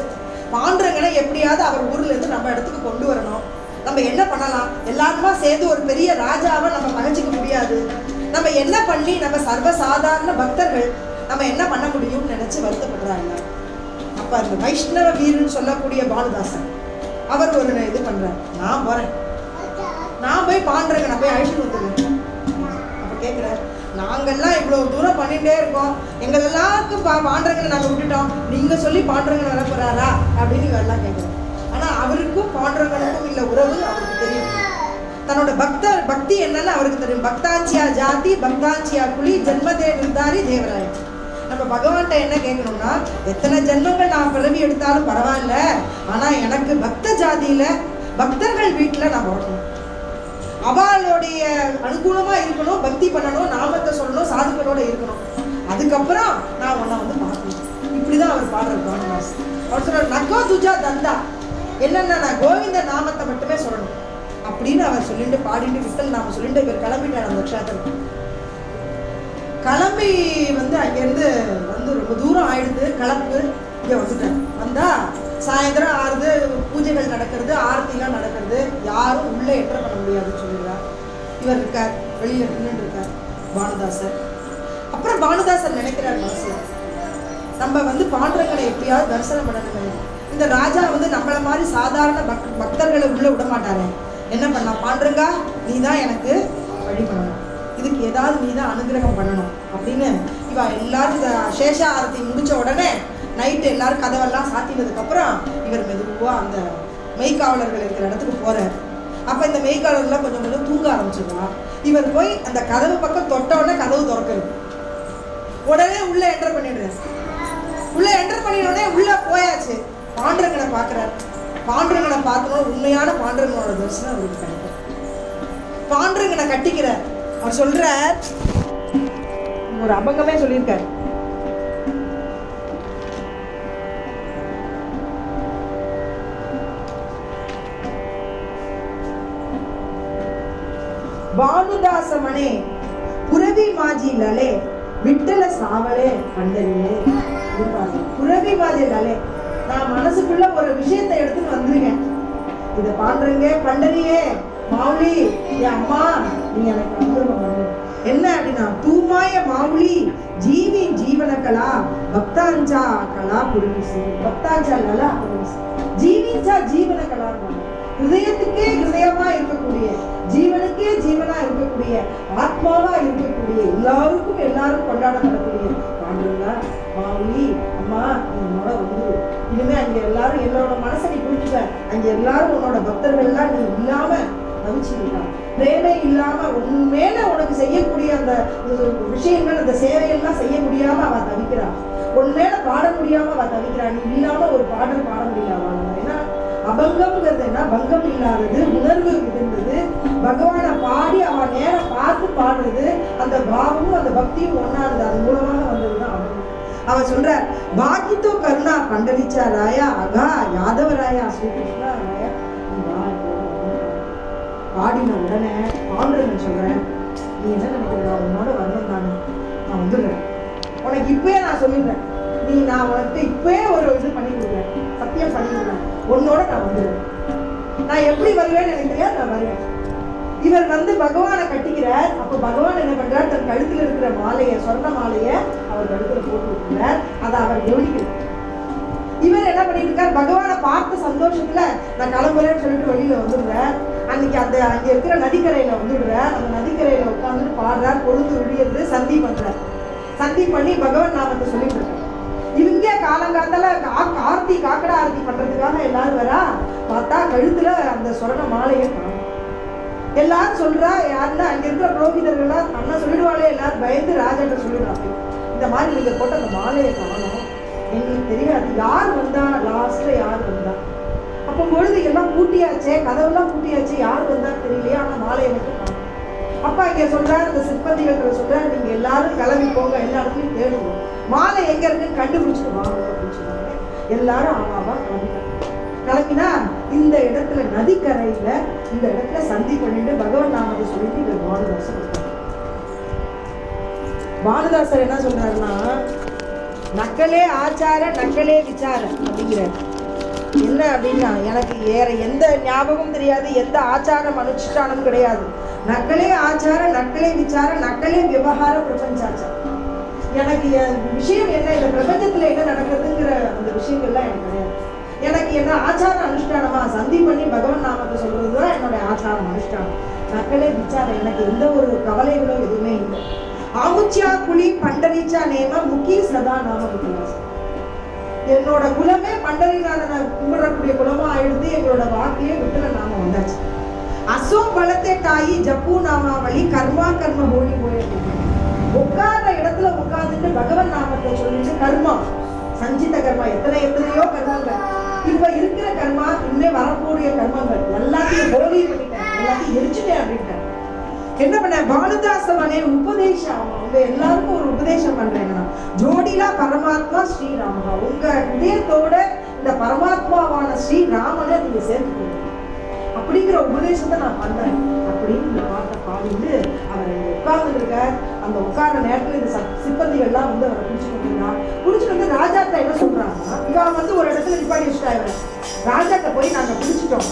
பாண்டுரங்கனை எப்படியாவது அவர் ஊர்ல இருந்து நம்ம இடத்துக்கு கொண்டு வரணும். நம்ம என்ன பண்ணலாம்? எல்லாருமா சேர்ந்து ஒரு பெரிய ராஜாவை நம்ம பகைச்சிக்க முடியாது. நம்ம என்ன பண்ணி நம்ம சர்வசாதாரண பக்தர்கள் நம்ம என்ன பண்ண முடியும்னு நினைச்சு வருத்தப்படுறாங்க. அப்ப அந்த வைஷ்ணவ வீரன் சொல்லக்கூடிய பானுதாசன் அவர் ஒரு இது பண்றார். நான் போறேன், நான் போய் பாண்டுரங்கனை போய் அழைச்சிட்டு வந்துடுறேன். அப்ப கேட்கிறார், நாங்கெல்லாம் இவ்வளவு தூரம் பண்ணிட்டே இருக்கோம், எங்கள் எல்லாருக்கும் பாண்டுரங்கனை நாங்கள் விட்டுட்டோம், நீங்க சொல்லி பாண்டுரங்கன் வர போறாரா அப்படின்னு இவெல்லாம் கேட்கிறோம். ஆனா அவருக்கும் பாண்டுரங்கனுக்கும் இல்ல உறவு அவருக்கு தெரியும். தன்னோட பக்தி என்னன்னு அவருக்கு தெரியும். பக்தாஞ்சியா ஜாதி பக்தாஞ்சியா குழி ஜென்மதே நிர்தாரி தேவராயன். நம்ம பகவான்கிட்ட என்ன கேட்கணும்னா, எத்தனை ஜென்மங்கள் நான் பிறவி எடுத்தாலும் பரவாயில்ல, ஆனா எனக்கு பக்த ஜாதியில பக்தர்கள் வீட்டுல நான் வரணும், அவளுடைய அனுகூலமா இருக்கணும், பக்தி பண்ணணும், நாமத்தை சொல்லணும், சாதுக்களோட இருக்கணும், அதுக்கப்புறம் நான் உன்னை வந்து பார்க்கணும். இப்படிதான் அவர் பாடுறார். அவர் சொல்ற நக்கோ துஜா தந்தா, என்னன்னா நான் கோவிந்த நாமத்தை மட்டுமே சொல்லணும் அப்படின்னு அவர் சொல்லிட்டு பாடிட்டு விட்டல் நாம சொல்லிட்டு இவர் கிளம்பிட்டார். அந்த க்ஷேத்திரம் கிளம்பி வந்து அங்கேருந்து வந்து ரொம்ப தூரம் ஆயிடுது. கிளம்பு இங்கே வந்துட்டார். வந்தா சாயந்தரம் ஆறுது, பூஜைகள் நடக்கிறது, ஆரத்திலாம் நடக்கிறது. யாரும் உள்ளே என்டர் பண்ண முடியாதுன்னு சொல்லிடுறார். இவர் இருக்கார், வெளியில நின்று இருக்கார் பானுதாசர். அப்புறம் பானுதாசர் நினைக்கிறார் மனசுல, நம்ம வந்து பாண்டுரங்கனை எப்படியாவது தரிசனம் பண்ணணும். இந்த ராஜா வந்து நம்மளை மாதிரி சாதாரண பக்தர்களை உள்ள விட மாட்டாரு. என்ன பண்ணலாம்? பாண்டுரங்கா நீ தான் எனக்கு வழி பண்ணணும், இதுக்கு ஏதாவது நீ தான் அனுகிரகம் பண்ணணும் அப்படின்னு இவ எல்லாரும் இந்த சேஷ ஆரத்தி முடிச்ச உடனே நைட்டு எல்லாரும் கதவெல்லாம் சாத்தினதுக்கு அப்புறம் இவர் மெதுவா அந்த மெய்க்காவலர்கள் இருக்கிற இடத்துக்கு போறார். அப்ப இந்த மெய்க்காவலர்லாம் கொஞ்சம் கொஞ்சம் தூங்க ஆரம்பிச்சிருவா. இவர் போய் அந்த கதவு பக்கம் தொட்ட உடனே கதவு திறக்கிறது. உடனே உள்ள என்டர் பண்ணிடுறாரு. உள்ள என்டர் பண்ணிடனே உள்ள போயாச்சு. பாண்டுரங்கனை பார்க்கிறார். பாண்டுரங்கனை பார்க்கணும், உண்மையான பாண்டுரங்கனோட தரிசனம் அவருக்கு கிடைக்கும். பாண்டுரங்கனை கட்டிக்கிறார். அவர் சொல்றார், ஒரு அபங்கமே சொல்லியிருக்கார். பானுதாசமனே புரவி மாஜி லலே விட்டல சாவலே பண்டரியே. புரவி மாஜி லலே, நான் மனசுக்குள்ள ஒரு விஷயத்தை எடுத்துட்டு வந்துருக்கேன். இத பாண்டுரங்க பண்டரியே மாவுளி, என் அம்மா நீ எனக்கு அனுகிரகம் பண்ணு. என்ன அப்படின்னா, தூமாய மாவுளி ஜீவி ஜீவன கலா பக்தாஞ்சா கலா புரிவிசி. பக்தாஞ்சா லலா புரிவிசி, ஜீவிஞ்சா ஜீவன கலா, ஹிருதயத்துக்கே ஹிருதயமா இருக்கக்கூடிய, ஜீவனுக்கே ஜீவனா இருக்கக்கூடிய, ஆத்மாவா இருக்கக்கூடிய, எல்லாருக்கும் எல்லாரும் கொண்டாடப்படக்கூடிய பாண்டுரங்கா மாவுளி அம்மா நீ என்னோட வந்து இனிமே அங்க எல்லாரும் என்னோட மனசை நீ புரிஞ்சுக்க. அங்க எல்லாரும் உன்னோட பக்தர்கள்லாம் நீ இல்லாம தவிச்சுருக்கான். பிரேமே இல்லாம உண்மையில உனக்கு செய்யக்கூடிய அந்த விஷயங்கள், அந்த சேவையெல்லாம் செய்ய முடியாம அவ தவிக்கிறா. உண்மையில பாட முடியாம அவ தவிக்கிறா. நீ இல்லாம ஒரு பாடல் பாட முடியாம. ஏன்னா அபங்கம்ங்கிறது என்ன, பங்கம் இல்லாதது, உணர்வு இருந்தது. பகவானை பாடி அவன் நேரம் பார்த்து பாடுறது, அந்த பாவமும் அந்த பக்தியும் ஒன்னானது, அது மூலமாக வந்ததுதான் அபங்கம். அவன் சொல்ற, பாக்கித்தோ கருணா பண்டரிச்சா ராயா அகா யாதவராயா ஸ்ரீகிருஷ்ணா ராயா. பாடின உடனே பாண்டுரங்கன் சொல்றேன், நீ என்ன நினைக்கிற, உன்னோட வரணும் தானே, நான் வந்துடுறேன். உனக்கு இப்பயே நான் சொல்லிடுறேன், நான் வந்து இப்பவே ஒரு இது பண்ணி கொடுக்குறேன், சத்தியம் பண்ணி கொடுக்குறேன், உன்னோட நான் வந்துடுவேன். நான் எப்படி வருவேன்னு எனக்கு தெரியாது, நான் வருவேன். இவர் வந்து பகவானை கட்டிக்கிறார். அப்ப பகவான் என்ன பண்றார், தன் கழுத்துல இருக்கிற மாலையை, சொர்ண மாலையை அவர் கழுத்துல போட்டு விட்டுறார். அதை அவர் கவனிக்கிறார். இவர் என்ன பண்ணிட்டு இருக்கார், பகவானை பார்த்த சந்தோஷத்துல நான் கிளம்புறேன்னு சொல்லிட்டு வெளியில வந்துடுறார். அன்னைக்கு அங்க இருக்கிற நதிக்கரையில வந்துடுறார். அந்த நதிக்கரையில உட்காந்துட்டு பாடுறார். பொழுது விழியது, சந்தி பண்றார். சந்தி பண்ணி பகவான் நாமத்தை சொல்லிட்டு இருக்கார். இவங்க காலங்காத்தால ஆர்த்தி, காக்கடா ஆர்த்தி பண்றதுக்காக எல்லாரும் வரா. பார்த்தா கழுத்துல அந்த சொர்ண மாலையை காணும். எல்லாரும் சொல்றா, யாருன்னா அங்க இருக்கிற புரோகிதர்கள்லாம் அண்ணா சொல்லிடுவாளே, எல்லாரும் பயந்து ராஜாட்ட சொல்லிடுறாங்க, இந்த மாதிரி நீங்க போட்ட அந்த மாலையை காணும், எங்களுக்கு தெரியாது யார் வந்தா, லாஸ்ட்ல யார் வந்தா. அப்போ பொழுது எல்லாம் பூட்டியாச்சே, கதவெல்லாம் பூட்டியாச்சு, யார் வந்தா தெரியலையே, ஆனா மாலையை மட்டும் காணும். அப்பா இங்க சொல்றாரு, இந்த சிற்பந்திகள் சொல்றாரு, நீங்க எல்லாரும் கிளம்பி போங்க, எல்லா இடத்துலையும் தேடுவோம், மாலை எங்க இருக்குன்னு கண்டுபிடிச்சிட்டு வாங்க அப்படின்னு சொன்னாங்க. எல்லாரும் ஆமாவா கிளம்பினா இந்த இடத்துல நதிக்கரையில இந்த இடத்துல சந்தி பண்ணிட்டு பகவான் நாமத்தை சொல்லிட்டு இந்த பானுதாசர் இருக்காரு. பானுதாசர் என்ன சொல்றாருன்னா, நக்கலே ஆச்சார நக்கலே விசார அப்படிங்கிறார். என்ன அப்படின்னா, எனக்கு வேற எந்த ஞாபகம் தெரியாது, எந்த ஆச்சாரம் அனுஷ்டானம் கிடையாது, நக்கலே ஆச்சார நக்கலே விசார நக்கலே விவகார பிரபஞ்சாச்சாரம். எனக்கு விஷயம் என்ன, இந்த பிரபஞ்சத்துல என்ன நடக்குதுங்கிற அந்த விஷயங்கள்லாம் எனக்கு கிடையாது. எனக்கு என்ன ஆச்சார அனுஷ்டானமா, சந்தி பண்ணி பகவான் நாமத்தை சொல்றதுதான் என்னுடைய ஆச்சாரம் அனுஷ்டானம். நக்கலே விசாரம், எனக்கு எந்த ஒரு கவலைகளோ எதுவுமே இல்லை. ஆமுச்சியா குழி பண்டரிச்சா நேம முக்கிய சதா நாம வித்தியாசம். என்னோட குலமே பண்டரிநாதனை கும்பிடக்கூடிய குலமா ஆயிடுது. எங்களோட வாக்கியே விட்டுல நாம வந்தாச்சு. அசோ பலத்தை தாயி ஜப்பு நாமாவளி கர்மா கர்ம ஹோலி போய் உட்கார்ற இடத்துல உட்கார்ந்துட்டு பகவன் நாமத்தை சொல்லிட்டு கர்மா, சஞ்சித கர்மா, எத்தனையோ கர்மங்கள், இப்ப இருக்கிற கர்மா, இன்னும் வரக்கூடிய கர்மங்கள் எல்லாத்தையும் ஹோலி பண்ணிட்டேன், எல்லாத்தையும் எரிச்சுட்டேன் அப்படின்ட்டேன். என்ன பண்ண, பானுதாசவனே உபதேசம், உங்க எல்லாருக்கும் ஒரு உபதேசம் பண்றேன்னா, ஜோடிலா பரமாத்மா ஸ்ரீராமா, உங்க இதயத்தோட இந்த பரமாத்மாவான ஸ்ரீராமனை நீங்க சேர்த்துக்கணும் அப்படிங்கிற உபதேசத்தை நான் பண்றேன் அப்படின்னு இந்த பாட்டை பாடிட்டு அவர் உட்கார்ந்து இருக்கார். அந்த உட்கார்ற நேரத்துல இந்த சிப்பந்திகள்லாம் வந்து அவரை குடிச்சுட்டு வந்து ராஜாட்ட என்ன சொல்றாங்கன்னா, இவன் வந்து ஒரு இடத்துல நிப்பாடி வச்சுட்டாரு. ராஜாட்ட போய் நாங்க குடிச்சிட்டோம்,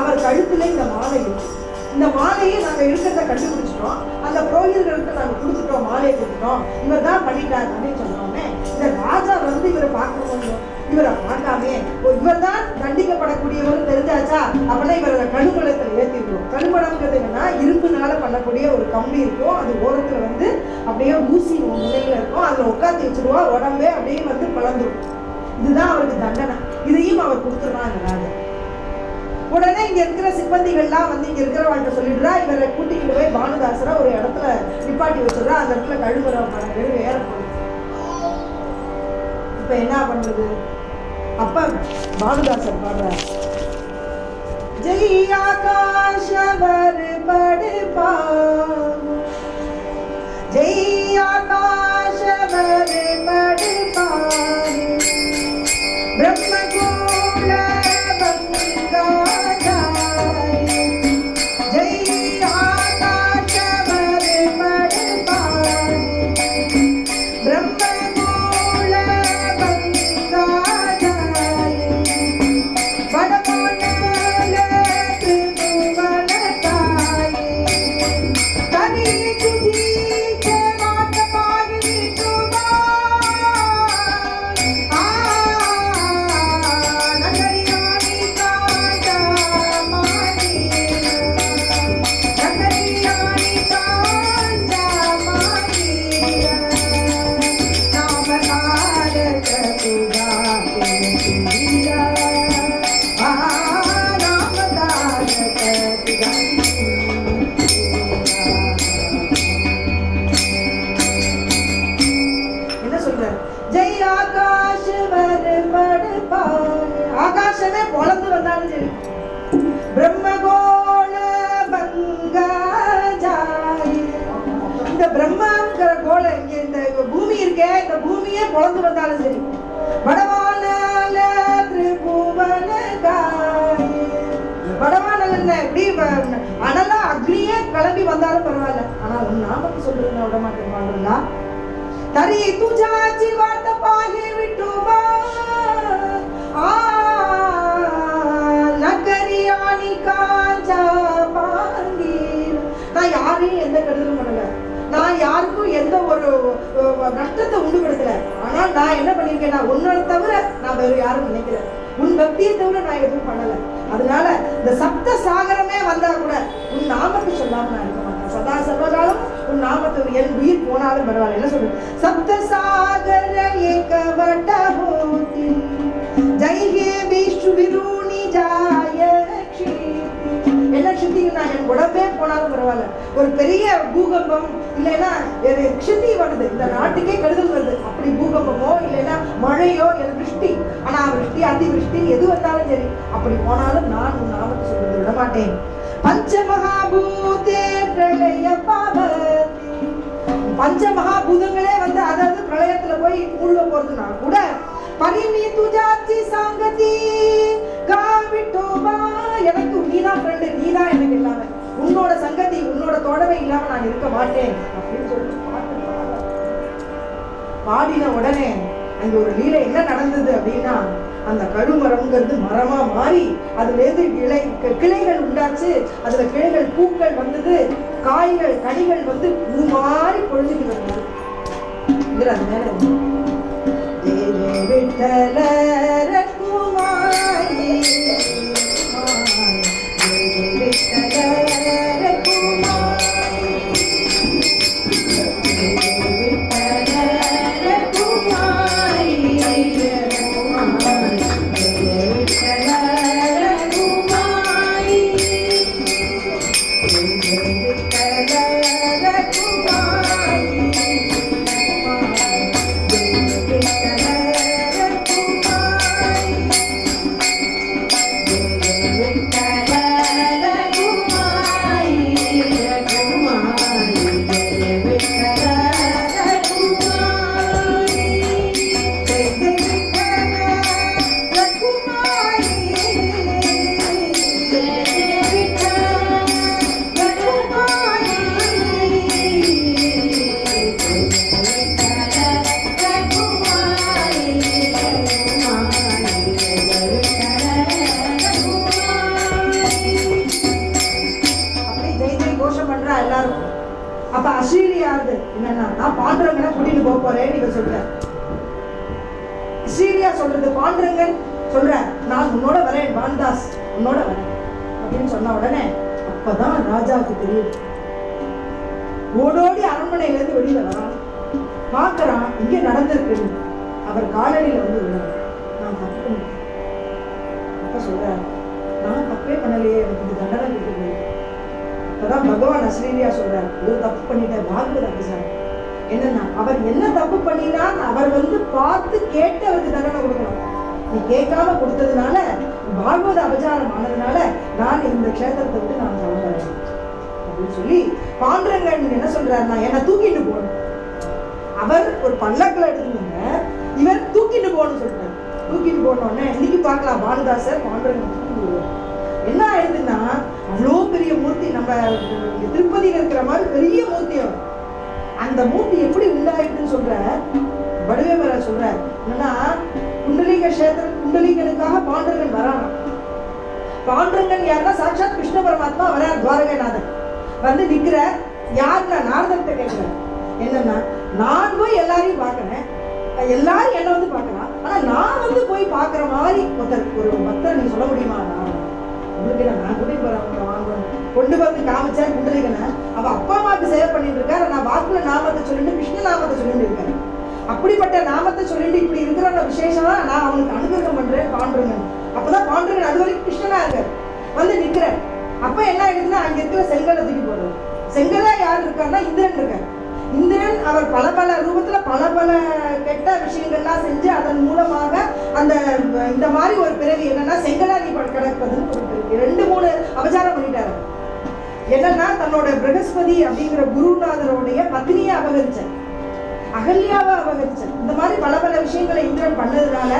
அவர் கழுத்துல இந்த மாலை இருக்கு, இந்த மாலையை நாங்க இருக்கிறத கண்டுபிடிச்சிட்டோம், அந்த புரோகிதர்களுக்கு நாங்க கொடுத்துட்டோம், மாலையை கொடுத்துட்டோம், இவர் தான் பண்ணிட்டார் அப்படின்னு சொன்னோமே, இந்த ராஜா வந்து இவரை பார்க்கணும், இவரை பார்க்காமே இவர் தான் தண்டிக்கப்படக்கூடியவர் தெரிஞ்சாச்சா, அப்படின்னா இவரை கழுமலத்தில் ஏற்றிடுவோம். கழுமலம்ங்கிறது என்னன்னா, இரும்புனால பண்ணக்கூடிய ஒரு கம்பி இருக்கும், அது ஓரத்துல வந்து அப்படியே ஊசி முனையில இருக்கும், அதுல உட்காந்து வச்சிருவா, உடம்பே அப்படியே வந்து பழந்துடும். இதுதான் அவருக்கு தண்டனை. இதையும் அவர் கொடுத்துருவான் இந்த ராஜா. உடனே இங்க இருக்கிற சிப்பந்திகள்லாம் வந்து இங்க இருக்கிறவங்க சொல்லிடுறா, இவரை கூட்டிக்கிட்டு போய் பானுதாசரை ஒரு இடத்துல நிப்பாட்டி வச்சிடுறா. அந்த இடத்துல கழுமரம் ஏற போகுது. இப்ப என்ன பண்றது? அப்ப பானுதாசர் பாடுறார், ஜெய் ஆகாஷவர் படுபா, ஜெய் ஆகாஷவர் படுபா, பிரம்மகோல ஆகாசமே பொழந்து வந்தாலும் சரி, பிரம்மகோள பங்காஜாயி, இந்த பிரம்மாங்கிற கோள இங்க இந்த பூமி இருக்கே, இந்த பூமியே பொழந்து வந்தாலும் சரி, வடவானல திரிபுவனகாயி, வடவானல் என்ன இப்படி அனலா அக்னியே கிளம்பி வந்தாலும் பரவாயில்ல, ஆனா உன் நாமத்தை சொல்றதுன்னா விட மாட்டேன். तरी तुझ्याची वाट पाहे विठोबा नकरी आणि कांचा पांगीर. நான் யாரையும் எந்த கெடுதலும் பண்ணல, நான் யாருக்கும் எந்த ஒரு நஷ்டத்தை உண்டுபடுத்தல. ஆனா நான் என்ன பண்ணிருக்கேன், நான் உன்னோட தவிர நான் வேற யாரும் நினைக்கல, உன் பக்தியை தவிர நான் எதுவும் பண்ணல. அதனால இந்த சப்த சாகரமே வந்தா கூட உன் நாமத்தை சொல்லாம நான் இருக்க மாட்டேன். சதா சர்வகாலம் உன் நாமத்தை, என் உயிர் போனாலும் பரவாயில்ல. என்ன சொல்றேன், சப்த சாகர ஏகவட ஹோதி ஜெய் ஹே விஷ்ணு விருணி ஜாய என்ன சித்திங்கன்னா என் உடம்பே போனாலும் பரவாயில்ல. ஒரு பெரிய பூகம்பம் இல்லைன்னா சித்தி வருது, இந்த நாட்டுக்கே கெடுதல் வருது, அப்படி பூகம்பமோ இல்லைன்னா மழையோ விருஷ்டி, ஆனா விருஷ்டி அதி விருஷ்டி எது வந்தாலும் சரி, அப்படி போனாலும் நான் உன் நாமத்தை சொல்றது விட மாட்டேன். பஞ்சமகாபூதே பிரளய பாவதி, பஞ்சமகாபூதங்களே வந்து அதாவது பிரளயத்துல போய் மூழ்க போறதுனா கூட பரிமி துஜாச்சி சாங்கதி காவிட்டோபா, எனக்கு நீதான் ஃப்ரெண்டு, நீதான் எனக்கு எல்லாமே, உன்னோட சங்கதி உன்னோட தோழமை இல்லாம நான் இருக்க மாட்டேன் அப்படின்னு சொல்லிட்டு பாடின உடனே அங்க ஒரு லீலை என்ன நடந்தது அப்படின்னா, அந்த கருமரம்ங்கிறது மரமா மாறி அதுல இருந்து கிளைகள் உண்டாச்சு, அதுல கிளைகள் பூக்கள் வந்தது, காய்கள் கனிகள் வந்து பூ மாறி பொழுதுட்டு வந்தது. அது மேல விட்டல அப்ப அசீரியாது என்னன்னா, நான் பாண்டுரங்கனை கூட்டிட்டு போக போறேன்னு இவ சொல்ற. அசீரியா சொல்றது, பாண்டுரங்கன் சொல்ற நான் உன்னோட வரேன், வான்தாஸ் உன்னோட வரேன் அப்படின்னு சொன்ன உடனே அப்பதான் ராஜாவுக்கு தெரியுது. ஓடோடி அரண்மனையில இருந்து வெளியில வரான், பாக்குறான் இங்க நடந்திருக்கு. அவர் காலடியில வந்து விடுறார், நான் தப்பு பண்ணிட்டேன். அப்ப சொல்ற நான் தப்பே பண்ணலையே, எனக்கு இந்த தண்டனை கொடுத்து. அதான் பகவான் அஸ்ரீரியா சொல்றார், ஒரு தப்பு பண்ணிட்டேன், பாகவத அபிசாரம் என்னன்னா, அவர் என்ன தப்பு பண்ணினா அவர் வந்து பார்த்து கேட்டு அவருக்கு தண்டனை கொடுக்கணும். நீ கேட்காம கொடுத்ததுனால பாகவத அபச்சாரம் ஆனதுனால நான் இந்த க்ஷேத்திரத்தை விட்டு நான் கிளம்புறேன் அப்படின்னு சொல்லி பாண்டுரங்கன் என்ன சொல்றாருன்னா, என்ன தூக்கிட்டு போகணும். அவர் ஒரு பல்லக்கில் எடுத்துங்க, இவர் தூக்கிட்டு போகணும்னு சொல்றாரு. தூக்கிட்டு போனோடனே இன்னைக்கு பார்க்கலாம் பானுதாசர் பாண்டுரங்கன் என்ன ஆயிடுதுன்னா, அவ்வளோ பெரிய மூர்த்தி, நம்ம திருப்பதியில் இருக்கிற மாதிரி பெரிய மூர்த்தி. அந்த மூர்த்தி எப்படி உண்டாயிடுதுன்னு சொல்ற வடுவேமர சொல்ற என்னன்னா, குண்டலிங்க கஷேத்திரம் குண்டலிங்கனுக்காக பாண்டுரங்கன் வரானா. பாண்டுரங்கன் யாருன்னா சாட்சாத் கிருஷ்ண பரமாத்மா வரார், துவாரகநாதன் வந்து நிக்கிற. யாருன்னா நாரதர்கிட்ட கேட்கிற என்னன்னா, நான் போய் எல்லாரையும் பார்க்கிறேன், எல்லாரும் என்ன வந்து பார்க்கலாம், ஆனா நான் வந்து போய் பார்க்கிற மாதிரி ஒரு பக்தர் நீ சொல்ல முடியுமா? நான் கூட கொண்டு வந்து காமிச்சா குண்டலிகனை, அவ அப்பா அம்மாவுக்கு சேவை பண்ணிட்டு இருக்காரு, நான் வாக்குல நாமத்தை சொல்லிட்டு கிருஷ்ண நாமத்தை சொல்லிட்டு இருக்காரு. அப்படிப்பட்ட நாமத்தை சொல்லிட்டு இப்படி இருக்கிற விசேஷமா நான் அவனுக்கு அனுகிரகம் பண்றேன் பாண்டுரங்கன். அப்பதான் பாண்டுரங்கன் அது வரைக்கும் கிருஷ்ணனா இருக்காரு, வந்து நிக்கிறேன். அப்ப என்ன ஆயிடுதுன்னா, அங்க இருக்கிற செங்கலை தூக்கி போடுறது. செங்கலா யார் இருக்காருன்னா இந்திரன் இருக்காரு. இந்திரன் அவர் பல பல ரூபத்துல பல பல கெட்ட விஷயங்கள்லாம் செஞ்சு அதன் மூலமாக அந்த இந்த மாதிரி ஒரு பிறவி என்னன்னா செங்கலாதி கிடப்பதுன்னு ஒரு 2-3 அபச்சாரம் பண்ணிட்டாரு. என்னன்னா, தன்னோட பிரகஸ்பதி அப்படிங்கிற குருநாதருடைய பத்னியை அபகரிச்சார், அகல்யாவை அபகரிச்சார். இந்த மாதிரி பல பல விஷயங்களை இந்திரன் பண்ணதுனால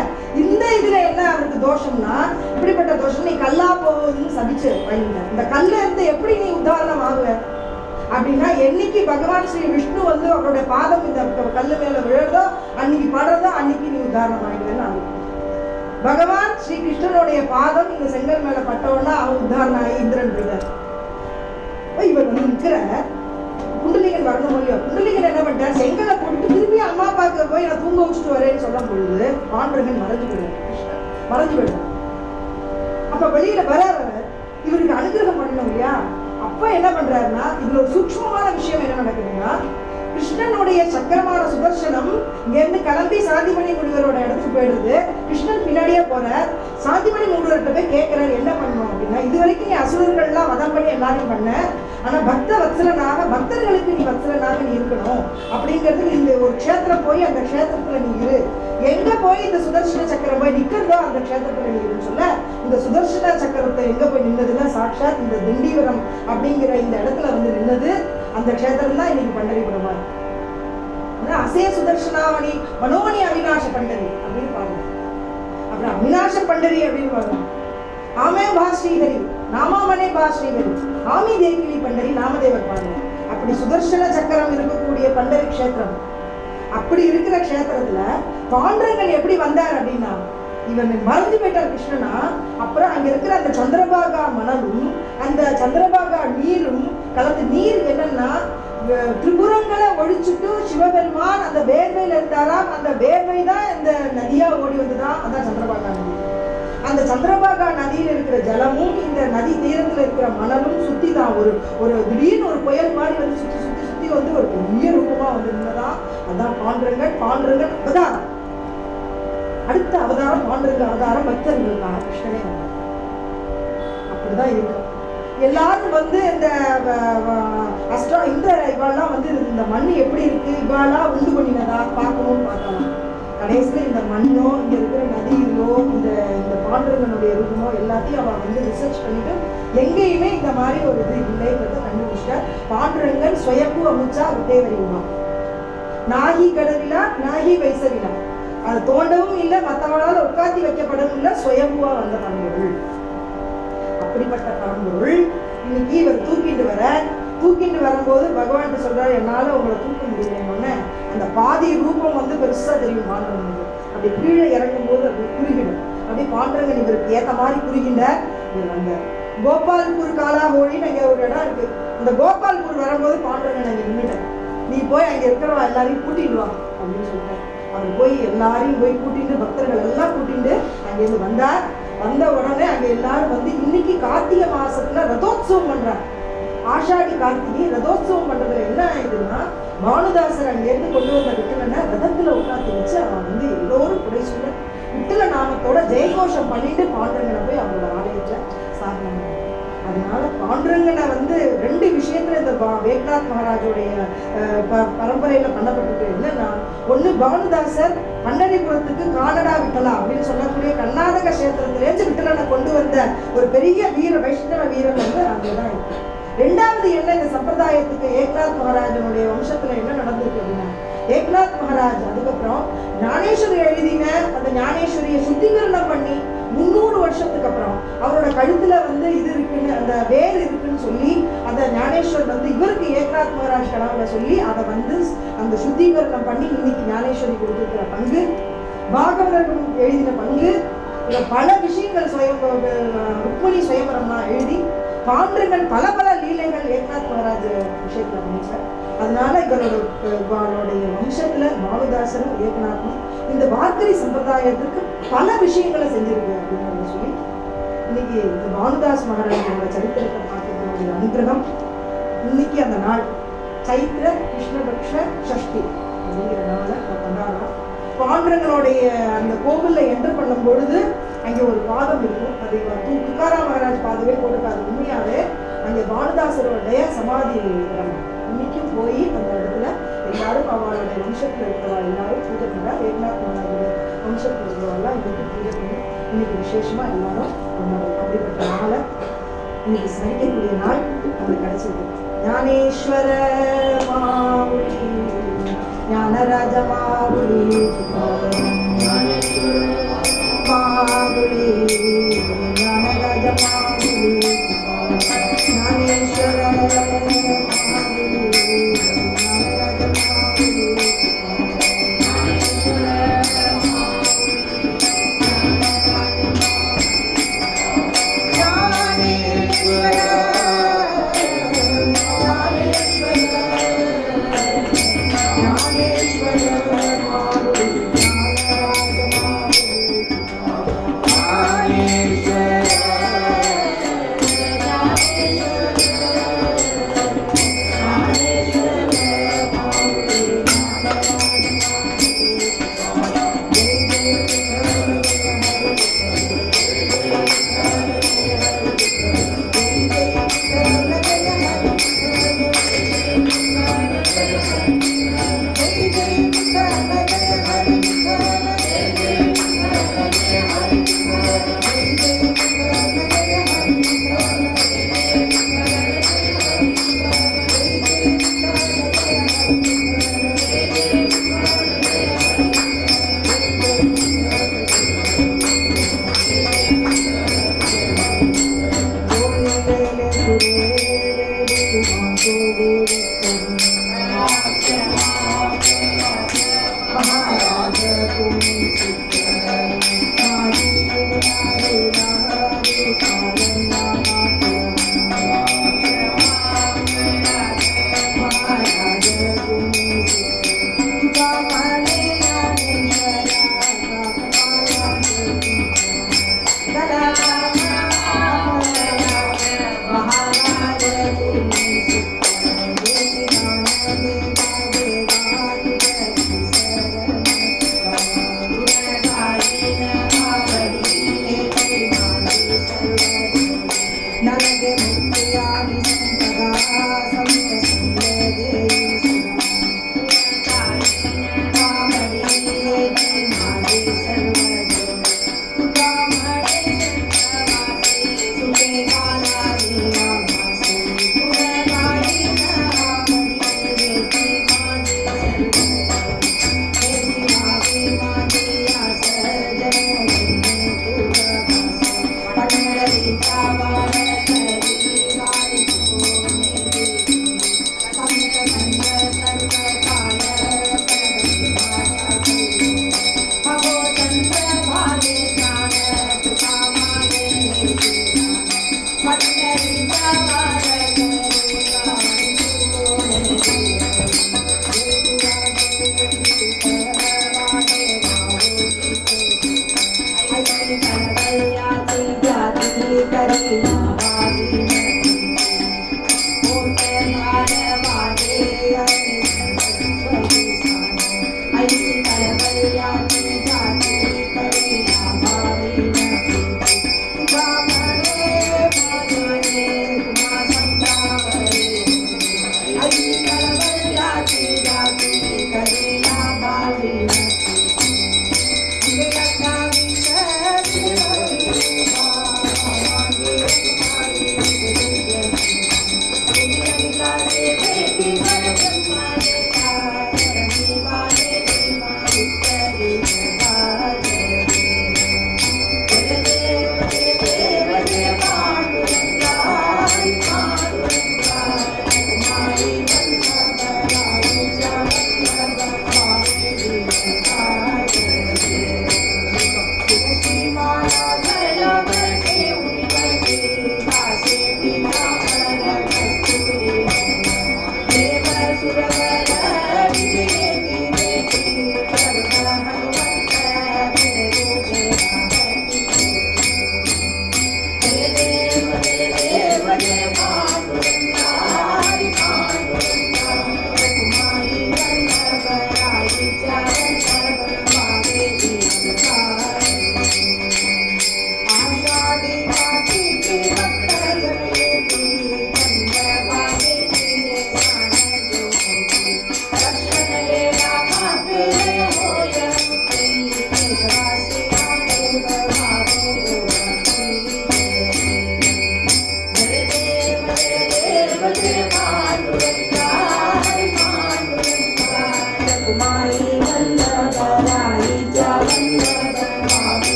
இந்த இதுல என்ன அவருக்கு தோஷம்னா, இப்படிப்பட்ட தோஷம் நீ கல்லா போவதுன்னு சபிச்சு வைங்க. இந்த கல்ல இருந்து எப்படி நீ உதாரணம் ஆகுவ? அப்படின்னா என்னைக்கு பகவான் ஸ்ரீ விஷ்ணு வந்து அவருடைய பாதம் இந்த கல்லு மேல விழுறதோ அன்னைக்கு படுறதோ அன்னைக்கு நீ உதாரணம் ஆகிடுவேன்னு அர்த்தம். பகவான் ஸ்ரீ கிருஷ்ணனுடைய பாதம் இந்த செங்கல் மேல பட்டவனா அவன் உதாரணம் ஆகி இந்திரன் போயிட்டார். இவர் வந்து நிற்கிற குண்டலிகன் வரணும் இல்லையோ, குண்டலிகன் என்ன பண்ணிட்டார், செங்கலை போட்டு திரும்பி அம்மா அப்பாவுக்கு போய் நான் தூங்க வச்சுட்டு வரேன்னு சொல்லும் பொழுது பாண்டரங்கன் மறைஞ்சு போயிடுறார். அப்ப வெளியில வராரு, இவருக்கு அனுகிரகம் பண்ணணும் இல்லையா. அப்ப என்ன பண்றாருன்னா, இதுல ஒரு சூக்ஷ்மமான விஷயம் என்ன நடக்குதுன்னா, கிருஷ்ணனுடைய சக்கரமான சுதர்சனம் இங்க இருந்து கிளம்பி சாந்திமணி முனிவரோட இடத்துக்கு போயிடுது. கிருஷ்ணன் பின்னாடியே போறார். சாந்திமணி முனிவர்கிட்ட போய் கேட்கிறாரு என்ன பண்ணணும் அப்படின்னா, இது வரைக்கும் நீ அசுரர்கள்லாம் வதம் பண்ணி எல்லாரும் பண்ண, ஆனா பக்த வத்சலனாக பக்தர்களுக்கு நீ வத்சலனாக நீ இருக்கணும் அப்படிங்கிறது இந்த ஒரு க்ஷேத்திரம் போய் அந்த க்ஷேத்திரத்துல நீ இரு. எங்க போய் இந்த சுதர்சன சக்கரம் போய் நிக்கிறதோ அந்த க்ஷேத்திரத்துல நீ இருன்னு சொல்ல, இந்த சுதர்சன சக்கரத்தை எங்க போய் நின்னதுன்னா சாட்சாத் இந்த திண்டிவரம் அப்படிங்கிற இந்த இடத்துல வந்து நின்னது. அந்த க்ஷேத்திரம் தான் இன்னைக்கு பண்டரிபுரமா இருக்கு. அசே சுதர்சனாவணி மனோனி அவிநாச பண்டரி அப்படின்னு பாருங்க. அப்புறம் அவிநாச பண்டரி அப்படின்னு பாருங்க. ஆமே பா ஸ்ரீஹரி நாமாமனே பா ஸ்ரீஹரி ஆமி தேக்கிலி பண்டரி நாமதேவர் பாருங்க. அப்படி சுதர்சன சக்கரம் இருக்கக்கூடிய பண்டரி க்ஷேத்திரம். அப்படி இருக்கிற க்ஷேத்திரத்துல பாண்டரங்கன் எப்படி வந்தார் அப்படின்னா, இவன் மறைஞ்சு போயிட்டார் கிருஷ்ணனா. அப்புறம் அங்க இருக்கிற அந்த சந்திரபாகா மணலும் அந்த சந்திரபாகா நீரும் கலந்து, நீர் என்னன்னா திரிபுரங்களை ஒழிச்சுட்டு சிவபெருமான் அந்த வேர்வையில இருந்தாராம். அந்த வேர்வை தான் இந்த நதியா ஓடி வந்துதான், அதான் சந்திரபாகா நதி. அந்த சந்திரபாகா நதியில் இருக்கிற ஜலமும் இந்த நதி தீரத்துல இருக்கிற மணலும் சுத்தி தான் ஒரு திடீர்னு ஒரு புயல் மாதிரி வந்து சுத்தி சுத்தி சுத்தி வந்து ஒரு பெரிய ரூபமா வந்து இருந்ததான். அதான் பாண்டரங்கன் அவதாரம். அடுத்த அவதாரம் பாண்டரங்க அவதாரம் பக்தர்களுக்காக கிருஷ்ணனே வந்தார். அப்படிதான் இருக்கு. எல்லாரும் வந்து இந்த இவாளெல்லாம் வந்து இந்த மண் எப்படி இருக்கு, இவாளெல்லாம் உண்டு பண்ணினதா பார்க்கணும்னு பார்க்கலாம். கடைசியில் இந்த மண்ணோ இங்க இருக்கிற நதியிலோ இந்த பாண்டரங்கனுடைய ரூபமோ எல்லாத்தையும் அவன் வந்து ரிசர்ச் பண்ணிட்டு எங்கேயுமே இந்த மாதிரி ஒரு இது இல்லைங்கிறத கண்டுபிடிச்சார். பாண்டரங்கன் ஸ்வயப்பு அமுச்சா உத்தேவரியுமா நாகி கடவிலா நாகி வைசவிலா, அது தோண்டவும் இல்லை, மற்றவங்களால உட்காத்தி வைக்கப்படவும் இல்லை, சுயம்புவா வந்த பரம்பொருள். அப்படிப்பட்ட பரம்பொருள் இன்னைக்கு இவர் தூக்கிட்டு வரும்போது பகவான் சொல்றாரு, என்னால உங்களை தூக்க முடியலன்னு. அந்த பாதி ரூபம் வந்து பெருசா தெரியும் பாண்டரங்கனுக்கு. அப்படி கீழே இறங்கும் போது அப்படி குறுகிடும். அப்படி பாண்டரங்கன் இவருக்கு ஏத்த மாதிரி குறுகின்ற இவர் வந்தார். கோபால்பூர் காலாஹோழின்னு அங்க ஒரு இடம் இருக்கு. அந்த கோபால்பூர் வரும்போது பாண்டரங்கன் அங்க நின்றுட்டார். நீ போய் அங்க இருக்கிறவா எல்லாரையும் கூட்டிட்டு வா அப்படின்னு சொல்லிட்டார். அவர் போய் எல்லாரையும் போய் கூட்டிட்டு பக்தர்கள் எல்லாம் கூட்டிட்டு அங்கிருந்து வந்தார். வந்த உடனே அங்க எல்லாரும் வந்து இன்னைக்கு கார்த்திகை மாசத்துல ரதோத்சவம் பண்றாங்க. ஆஷாடி கார்த்திகை ரதோத்சவம் பண்றதுல என்ன ஆயிடுதுன்னா, பானுதாசர் அங்கிருந்து கொண்டு வந்த விட்டலனை ரதத்துல உட்காந்து வச்சு அவன் வந்து எல்லோரும் புடை சொல்ல விட்டல நாமத்தோட ஜெயகோஷம் பண்ணிட்டு பாண்டரங்கனை போய் அவங்களோட ஆலயத்துல சாதனம். அதனால பாண்டரங்கனை வந்து ரெண்டு விஷயத்துல இந்த வேக்நாத் மகாராஜோடைய பரம்பரையில பண்ணப்பட்டிருக்கு. என்னன்னா, ஒண்ணு பானுதாசர் பண்டரிபுரத்துக்கு கானடா விட்டலா அப்படின்னு சொல்லக்கூடிய கர்நாடக கஷேத்திரத்திலேருந்து விட்டலனை கொண்டு வந்த ஒரு பெரிய வைஷ்ணவ வீரன் வந்து அங்கேதான் இருக்கு. ரெண்டாவது என்ன, இந்த சம்பிரதாயத்துக்கு ஏக்நாத் மகாராஜனுடைய வம்சத்துல என்ன நடந்திருக்கு அப்படின்னா, ஏக்நாத் மகாராஜ் அதுக்கப்புறம் ஞானேஸ்வரி எழுதின அந்த ஞானேஸ்வரியை சுத்திகரணம் பண்ணி 300 வருஷத்துக்கு அப்புறம் அவரோட கழுத்துல வந்து இது இருக்குன்னு, அந்த வேர் இருக்குன்னு சொல்லி அந்த ஞானேஸ்வர் வந்து இவருக்கு ஏக்நாத் மகாராஜ் கனவுல சொல்லி அதை வந்து அந்த சுத்திகரணம் பண்ணி இன்னைக்கு ஞானேஸ்வரி கொடுத்துருக்கிற பங்கு, பாகவதர்கள் எழுதின பங்கு, பல விஷயங்கள் ருக்மணி சுயம்பரம்லாம் எழுதி பாண்டரங்கன் பல லீலைகள் ஏக்நாத் மகாராஜ் விஷயத்துல அமைச்சார். அதனால இவருடைய வம்சத்துல பானுதாசரும் ஏக்நாத்தும் இந்த வார்க்கரி சம்பிரதாயத்துக்கு பல விஷயங்களை செஞ்சிருக்கு அப்படின்னு சொல்லி இன்னைக்கு இந்த பானுதாஸ் மகாராஜோட சரித்திரத்தை பார்க்கக்கூடிய அனுகிரகம் இன்னைக்கு அந்த நாள் சைத்திர கிருஷ்ணபக்ஷ சஷ்டி அப்படிங்கிற நாளை கொண்டாடுறோம். பாண்டரங்கனுடைய அந்த கோவில்ல என்டர் பண்ணும் பொழுது அங்கே ஒரு பாதம் இருக்கும். அதை துக்காராம் மகாராஜ் பாதவே போட்டிருக்காரு. உண்மையாவே அங்கே பானுதாசருடைய சமாதி இடம். இன்னைக்கும் போய் அந்த இடத்துல எல்லாரும் அவளுடைய வம்சத்தில் இருக்கிறவா எல்லாரும் பூஜை பண்ணுறா. ஏக்நாத் மகாராஜோட வம்சத்தில் இருக்கிறவெல்லாம் இன்னைக்கு பூஜை பண்ணி இன்னைக்கு விசேஷமா எல்லாரும் கொண்டாடுறோம். அப்படிப்பட்ட நாளை இன்னைக்கு ஸ்மரிக்கக்கூடிய நாள் நம்மளுக்கு கிடைச்சிருக்கு. ஞானேஸ்வர மாவுளி ஞானராஜ மாவுளி மாவுளி ஞானராஜ மாவுளி ஞானேஸ்வர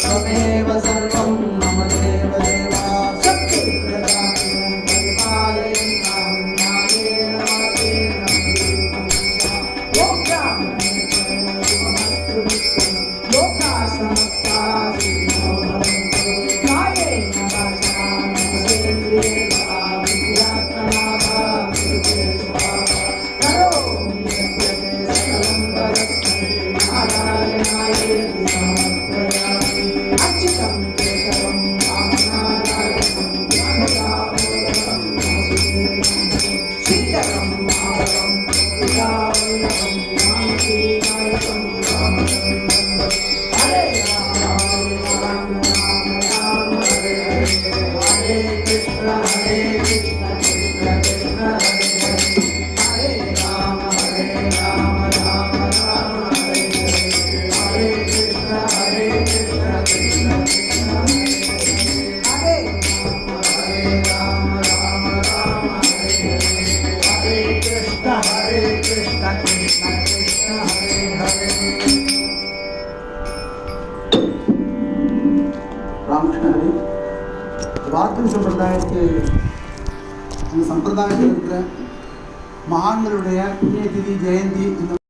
त्वमेव सर्वं मम देव देवा शक्ति प्रदानं परिपालयन्तां न्यायेन मार्गेण लोकाः समस्ताः सुखिनो भवन्तु कायेन वाचा मनसेन्द्रियेण वा बुद्ध्यात्मना वा कुरुते स्वाहा करोमि यद्यत् सकलं परस्मै नारायणायेति समर्पयामि अच्युतं केशवं रामनारायणं ज्ञानदामोदरं वासुदेवं श्रीधरं माधवं पितावल्लभं जानकीनायकं रामचन्द्रं हरे राम राम राम राम हरे हरे कृष्ण कृष्ण कृष्ण हरे हरे राम राम राम हरे हरे कृष्ण कृष्ण कृष्ण हरे राम राम राम हरे कृष्ण कृष्ण कृष्ण हरे हरे ராமகிருஷ்ண ஹரி வார்த்தை சம்பிரதாயத்தை அந்த சம்பிரதாயத்தில் இருக்கிற மகான்களுடைய புண்ணிய திதி ஜெயந்தி இந்த